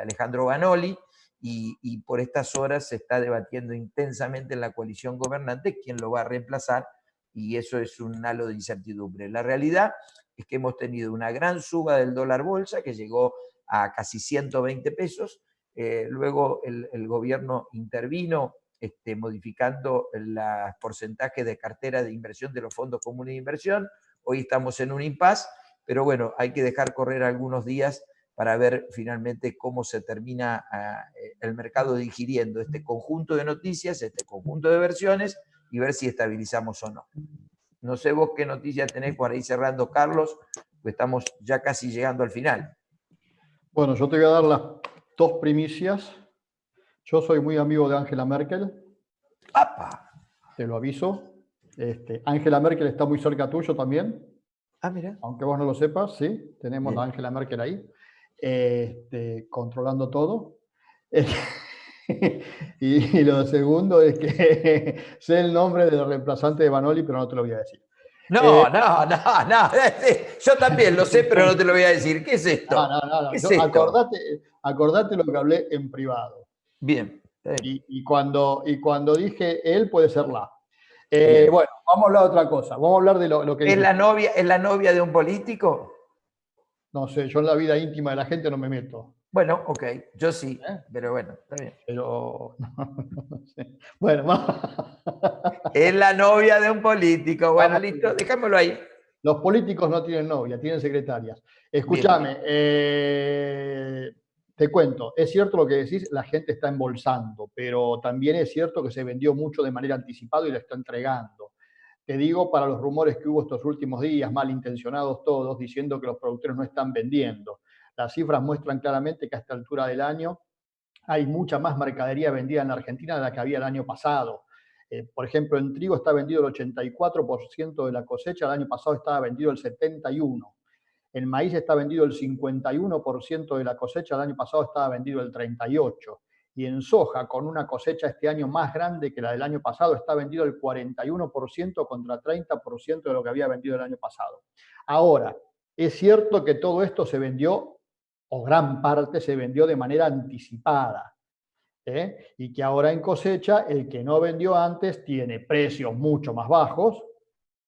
Alejandro Vanoli, y por estas horas se está debatiendo intensamente en la coalición gobernante quién lo va a reemplazar, y eso es un halo de incertidumbre. La realidad es que hemos tenido una gran suba del dólar bolsa que llegó a casi 120 pesos, luego el gobierno intervino modificando los porcentajes de cartera de inversión de los fondos comunes de inversión. Hoy estamos en un impasse, pero bueno, hay que dejar correr algunos días para ver finalmente cómo se termina el mercado digiriendo este conjunto de noticias, este conjunto de versiones, y ver si estabilizamos o no. No sé vos qué noticias tenés por ahí cerrando, Carlos, pues estamos ya casi llegando al final. Bueno, yo te voy a dar las 2 primicias. Yo soy muy amigo de Angela Merkel. ¡Apa! Te lo aviso. Angela Merkel está muy cerca tuyo también. Ah, mira. Aunque vos no lo sepas, sí, tenemos a Angela Merkel ahí, controlando todo. Y lo segundo es que sé el nombre del reemplazante de Vanoli, pero no te lo voy a decir. No. Yo también lo sé, pero no te lo voy a decir. ¿Qué es esto? No. ¿Qué es esto? Acordate lo que hablé en privado. Bien. Y cuando dije él, puede ser la. Bien. Bueno, vamos a hablar de otra cosa. Vamos a hablar de lo que... ¿Es la novia de un político? No sé, yo en la vida íntima de la gente no me meto. Bueno, ok, yo sí, ¿Eh? pero bueno, está bien. Pero, no sé. Bueno, Es la novia de un político. Bueno, vamos. listo, dejémoslo ahí. Los políticos no tienen novia, tienen secretarias. Bien. Escúchame, te cuento, es cierto lo que decís, la gente está embolsando, pero también es cierto que se vendió mucho de manera anticipada y lo está entregando. Te digo, para los rumores que hubo estos últimos días, malintencionados todos, diciendo que los productores no están vendiendo. Las cifras muestran claramente que a esta altura del año hay mucha más mercadería vendida en la Argentina de la que había el año pasado. Por ejemplo, en trigo está vendido el 84% de la cosecha, el año pasado estaba vendido el 71%. En maíz está vendido el 51% de la cosecha, el año pasado estaba vendido el 38%. Y en soja, con una cosecha este año más grande que la del año pasado, está vendido el 41% contra 30% de lo que había vendido el año pasado. Ahora, es cierto que todo esto se vendió, o gran parte se vendió de manera anticipada. Y que ahora en cosecha el que no vendió antes tiene precios mucho más bajos,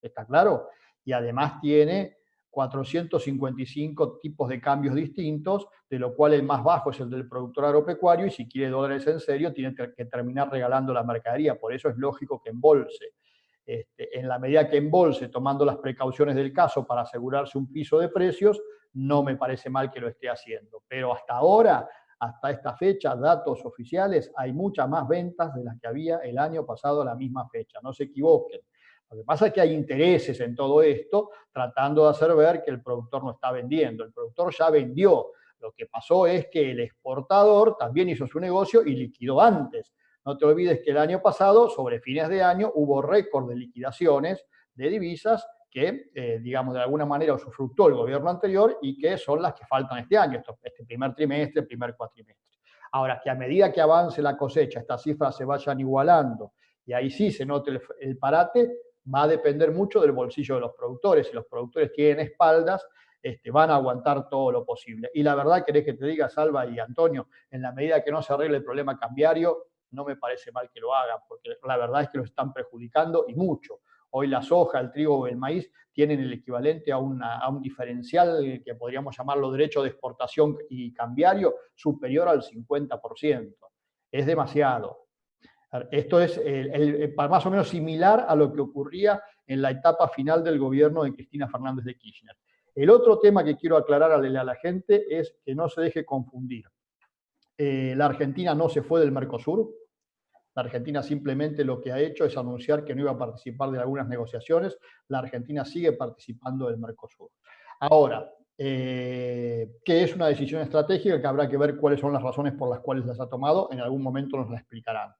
¿está claro? Y además tiene 455 tipos de cambios distintos, de lo cual el más bajo es el del productor agropecuario y si quiere dólares en serio tiene que terminar regalando la mercadería, por eso es lógico que embolse. En la medida que embolse, tomando las precauciones del caso para asegurarse un piso de precios, no me parece mal que lo esté haciendo. Pero hasta ahora, hasta esta fecha, datos oficiales, hay muchas más ventas de las que había el año pasado a la misma fecha. No se equivoquen. Lo que pasa es que hay intereses en todo esto, tratando de hacer ver que el productor no está vendiendo. El productor ya vendió. Lo que pasó es que el exportador también hizo su negocio y liquidó antes. No te olvides que el año pasado, sobre fines de año, hubo récord de liquidaciones de divisas que, digamos, de alguna manera usufructó el gobierno anterior y que son las que faltan este año, este primer trimestre, primer cuatrimestre. Ahora, que a medida que avance la cosecha, estas cifras se vayan igualando y ahí sí se note el parate, va a depender mucho del bolsillo de los productores. Si los productores tienen espaldas, van a aguantar todo lo posible. Y la verdad, querés que te diga, Salva y Antonio, en la medida que no se arregle el problema cambiario, no me parece mal que lo hagan, porque la verdad es que lo están perjudicando y mucho. Hoy la soja, el trigo o el maíz tienen el equivalente a un diferencial que podríamos llamarlo derecho de exportación y cambiario superior al 50%. Es demasiado. Esto es más o menos similar a lo que ocurría en la etapa final del gobierno de Cristina Fernández de Kirchner. El otro tema que quiero aclararle a la gente es que no se deje confundir. La Argentina no se fue del Mercosur. La Argentina simplemente lo que ha hecho es anunciar que no iba a participar de algunas negociaciones. La Argentina sigue participando del Mercosur. Ahora, que es una decisión estratégica que habrá que ver cuáles son las razones por las cuales las ha tomado. En algún momento nos la explicarán.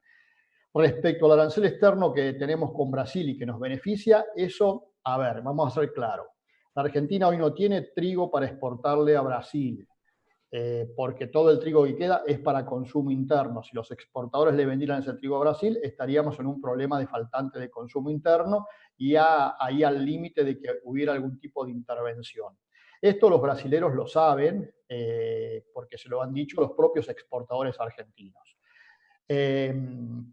Respecto al arancel externo que tenemos con Brasil y que nos beneficia, eso, a ver, vamos a ser claros. La Argentina hoy no tiene trigo para exportarle a Brasil, porque todo el trigo que queda es para consumo interno. Si los exportadores le vendieran ese trigo a Brasil, estaríamos en un problema de faltante de consumo interno y ahí al límite de que hubiera algún tipo de intervención. Esto los brasileros lo saben, porque se lo han dicho los propios exportadores argentinos.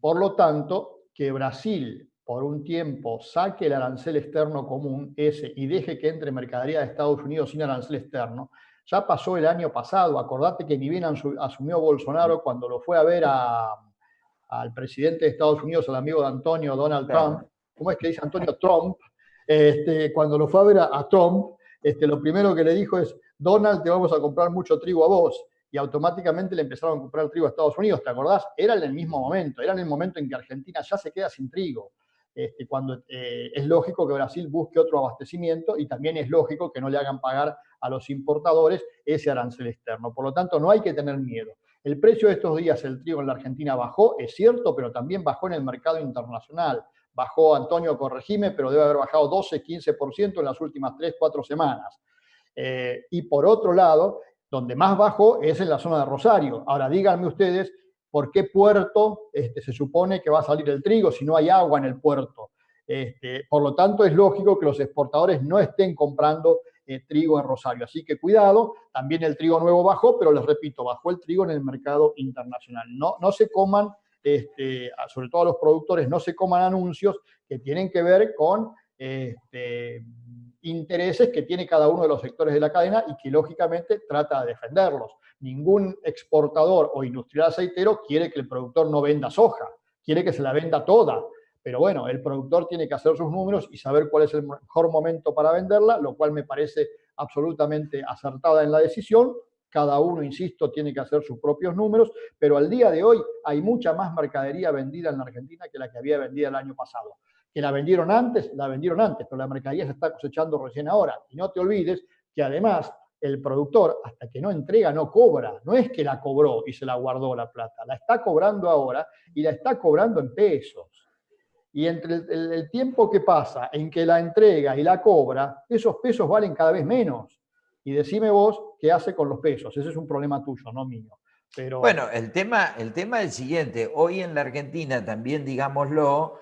Por lo tanto, que Brasil por un tiempo saque el arancel externo común ese y deje que entre mercadería de Estados Unidos sin arancel externo, ya pasó el año pasado. Acordate que ni bien asumió Bolsonaro cuando lo fue a ver al presidente de Estados Unidos, al amigo de Antonio, Donald Trump. ¿Cómo es que dice Antonio? Trump. Cuando lo fue a ver a Trump, lo primero que le dijo es: Donald, te vamos a comprar mucho trigo a vos. Y automáticamente le empezaron a comprar trigo a Estados Unidos, ¿te acordás? Era en el mismo momento, era en el momento en que Argentina ya se queda sin trigo. Cuando es lógico que Brasil busque otro abastecimiento y también es lógico que no le hagan pagar a los importadores ese arancel externo. Por lo tanto, no hay que tener miedo. El precio de estos días, el trigo en la Argentina bajó, es cierto, pero también bajó en el mercado internacional. Bajó, Antonio, corregime, pero debe haber bajado 12, 15% en las últimas 3, 4 semanas. Y por otro lado, donde más bajó es en la zona de Rosario. Ahora, díganme ustedes, ¿por qué puerto se supone que va a salir el trigo si no hay agua en el puerto? Por lo tanto, es lógico que los exportadores no estén comprando trigo en Rosario. Así que cuidado, también el trigo nuevo bajó, pero les repito, bajó el trigo en el mercado internacional. No se coman, sobre todo los productores, no se coman anuncios que tienen que ver con intereses que tiene cada uno de los sectores de la cadena y que lógicamente trata de defenderlos. Ningún exportador o industrial aceitero quiere que el productor no venda soja, quiere que se la venda toda. Pero bueno, el productor tiene que hacer sus números y saber cuál es el mejor momento para venderla, lo cual me parece absolutamente acertada en la decisión. Cada uno, insisto, tiene que hacer sus propios números, pero al día de hoy hay mucha más mercadería vendida en la Argentina que la que había vendida el año pasado. Que la vendieron antes, pero la mercadería se está cosechando recién ahora. Y no te olvides que además el productor, hasta que no entrega, no cobra. No es que la cobró y se la guardó la plata, la está cobrando ahora y la está cobrando en pesos. Y entre el tiempo que pasa en que la entrega y la cobra, esos pesos valen cada vez menos. Y decime vos qué hace con los pesos. Ese es un problema tuyo, no mío. Pero... Bueno, el tema es el siguiente. Hoy en la Argentina también, digámoslo,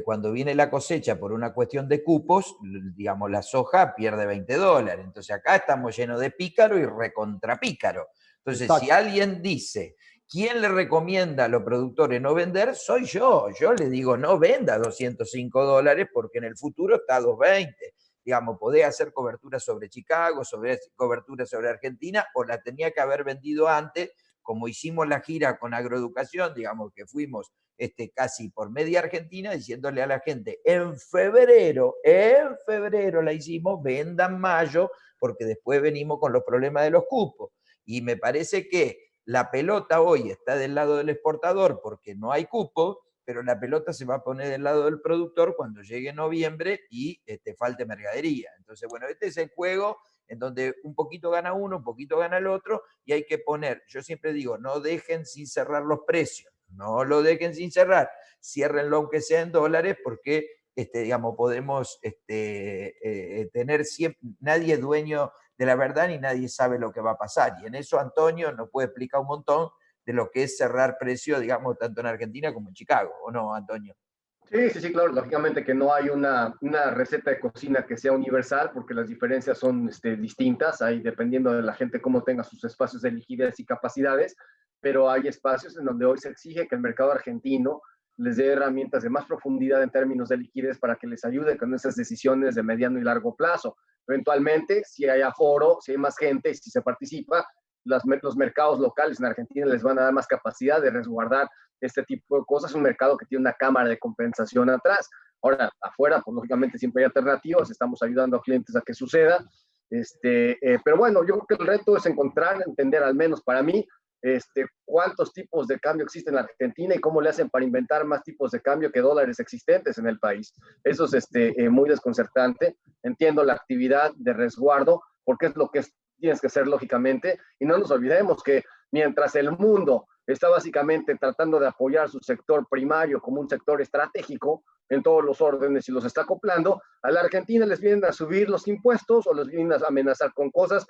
cuando viene la cosecha por una cuestión de cupos, digamos, la soja pierde $20. Entonces acá estamos llenos de pícaro y recontrapícaro. Entonces, exacto, si alguien dice, ¿quién le recomienda a los productores no vender? Soy yo. Yo le digo, no venda $205 porque en el futuro está a $220. Digamos, podés hacer cobertura sobre Chicago, cobertura sobre Argentina, o la tenía que haber vendido antes, como hicimos la gira con Agroeducación, digamos que fuimos casi por media Argentina, diciéndole a la gente, en febrero la hicimos, vendan mayo, porque después venimos con los problemas de los cupos. Y me parece que la pelota hoy está del lado del exportador porque no hay cupo, pero la pelota se va a poner del lado del productor cuando llegue noviembre y falte mercadería. Entonces, bueno, este es el juego en donde un poquito gana uno, un poquito gana el otro, y hay que poner, yo siempre digo, no dejen sin cerrar los precios, no lo dejen sin cerrar, ciérrenlo aunque sea en dólares, porque digamos, podemos tener siempre, nadie es dueño de la verdad ni nadie sabe lo que va a pasar, y en eso Antonio nos puede explicar un montón de lo que es cerrar precio, digamos, tanto en Argentina como en Chicago, ¿o no, Antonio? Sí, claro, lógicamente que no hay una receta de cocina que sea universal, porque las diferencias son distintas, ahí dependiendo de la gente cómo tenga sus espacios de liquidez y capacidades, pero hay espacios en donde hoy se exige que el mercado argentino les dé herramientas de más profundidad en términos de liquidez para que les ayude con esas decisiones de mediano y largo plazo. Eventualmente, si hay aforo, si hay más gente, si se participa, los mercados locales en Argentina les van a dar más capacidad de resguardar este tipo de cosas. Es un mercado que tiene una cámara de compensación atrás. Ahora, afuera, pues lógicamente siempre hay alternativas, estamos ayudando a clientes a que suceda. Pero bueno, yo creo que el reto es encontrar, entender, al menos para mí, cuántos tipos de cambio existen en la Argentina y cómo le hacen para inventar más tipos de cambio que dólares existentes en el país. Eso es muy desconcertante. Entiendo la actividad de resguardo, porque es lo que tienes que hacer lógicamente, y no nos olvidemos que mientras el mundo está básicamente tratando de apoyar su sector primario como un sector estratégico en todos los órdenes y los está acoplando, a la Argentina les vienen a subir los impuestos o les vienen a amenazar con cosas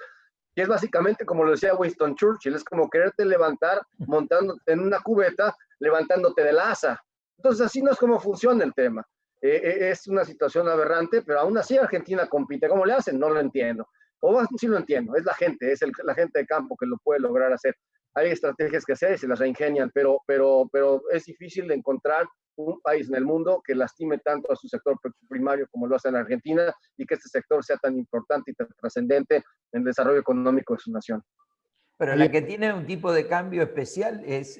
que es básicamente, como lo decía Winston Churchill, es como quererte levantar montándote en una cubeta, levantándote de la asa. Entonces así no es como funciona el tema. Es una situación aberrante, pero aún así Argentina compite. ¿Cómo le hacen? No lo entiendo. O sí lo entiendo, es la gente, la gente de campo que lo puede lograr hacer. Hay estrategias que hacer y se las reingenian, pero es difícil encontrar un país en el mundo que lastime tanto a su sector primario como lo hace en Argentina y que este sector sea tan importante y tan trascendente en el desarrollo económico de su nación. Pero la que tiene un tipo de cambio especial es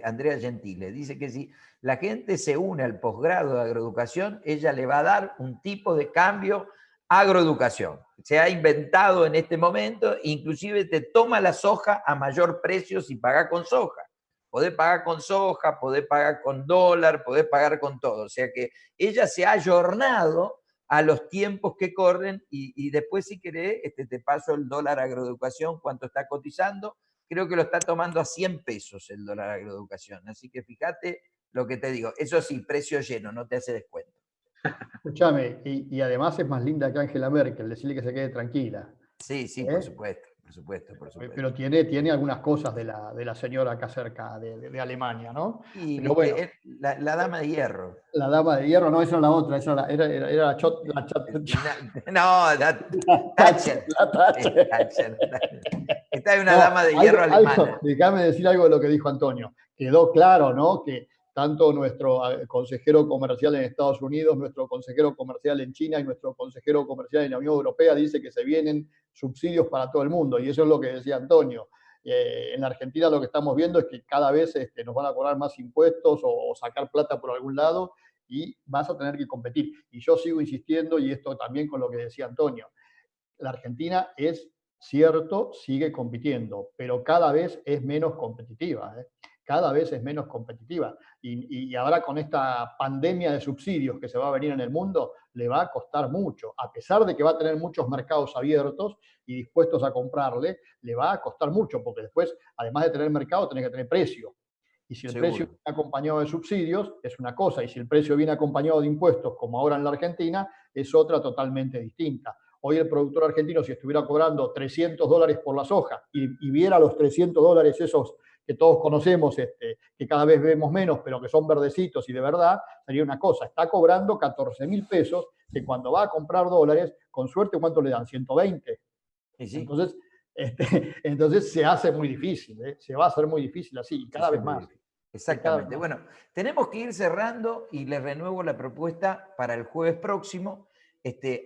Andrea Gentile. Dice que si la gente se une al posgrado de agroeducación, ella le va a dar un tipo de cambio agroeducación. Se ha inventado en este momento, inclusive te toma la soja a mayor precio si paga con soja. Podés pagar con soja, podés pagar con dólar, podés pagar con todo. O sea que ella se ha ayornado a los tiempos que corren y después, si querés, te paso el dólar agroeducación, cuánto está cotizando. Creo que lo está tomando a 100 pesos el dólar agroeducación. Así que fíjate lo que te digo. Eso sí, precio lleno, no te hace descuento. Escúchame, y además es más linda que Angela Merkel, decirle que se quede tranquila. Sí, por supuesto. Pero tiene algunas cosas de la señora acá cerca de Alemania, ¿no? Y pero bueno, la dama de hierro. La dama de hierro, no, esa era la otra, esa era la Thatcher. La Thatcher. Esta es una dama de hierro alemana. Déjame decir algo de lo que dijo Antonio. Quedó claro, ¿no? Que tanto nuestro consejero comercial en Estados Unidos, nuestro consejero comercial en China y nuestro consejero comercial en la Unión Europea dice que se vienen subsidios para todo el mundo, y eso es lo que decía Antonio. En la Argentina lo que estamos viendo es que cada vez nos van a cobrar más impuestos o sacar plata por algún lado, y vas a tener que competir. Y yo sigo insistiendo, y esto también con lo que decía Antonio, la Argentina es cierto, sigue compitiendo, pero cada vez es menos competitiva, ¿eh? Cada vez es menos competitiva. Y ahora con esta pandemia de subsidios que se va a venir en el mundo, le va a costar mucho. A pesar de que va a tener muchos mercados abiertos y dispuestos a comprarle, le va a costar mucho, porque después, además de tener mercado, tenés que tener precio. Y si el precio viene acompañado de subsidios, es una cosa, y si el precio viene acompañado de impuestos, como ahora en la Argentina, es otra totalmente distinta. Hoy el productor argentino, si estuviera cobrando $300 por la soja y viera los $300 esos que todos conocemos, que cada vez vemos menos, pero que son verdecitos y de verdad, sería una cosa. Está cobrando 14.000 pesos, que cuando va a comprar dólares, con suerte, ¿cuánto le dan? 120. Sí. Entonces se hace muy difícil, ¿eh? Se va a hacer muy difícil así, y cada vez más. Exactamente. Bueno, tenemos que ir cerrando y les renuevo la propuesta para el jueves próximo,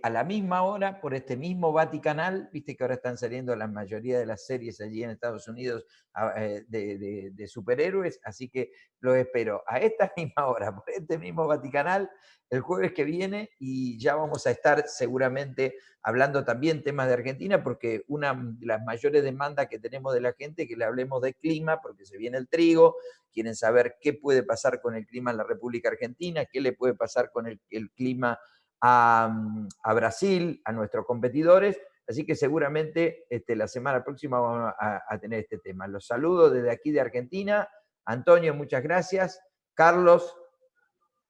a la misma hora, por este mismo Vaticanal. Viste que ahora están saliendo la mayoría de las series allí en Estados Unidos de superhéroes, así que lo espero a esta misma hora, por este mismo Vaticanal, el jueves que viene, y ya vamos a estar seguramente hablando también temas de Argentina, porque una de las mayores demandas que tenemos de la gente es que le hablemos de clima, porque se viene el trigo, quieren saber qué puede pasar con el clima en la República Argentina, qué le puede pasar con el clima a Brasil, a nuestros competidores, así que seguramente la semana próxima vamos a tener este tema. Los saludo desde aquí de Argentina. Antonio, muchas gracias. Carlos,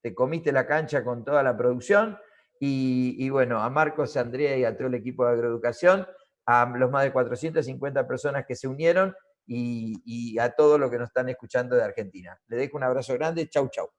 te comiste la cancha con toda la producción. Y bueno, a Marcos, a Andrea y a todo el equipo de Agroeducación, a los más de 450 personas que se unieron y a todos los que nos están escuchando de Argentina. Les dejo un abrazo grande. Chau, chau.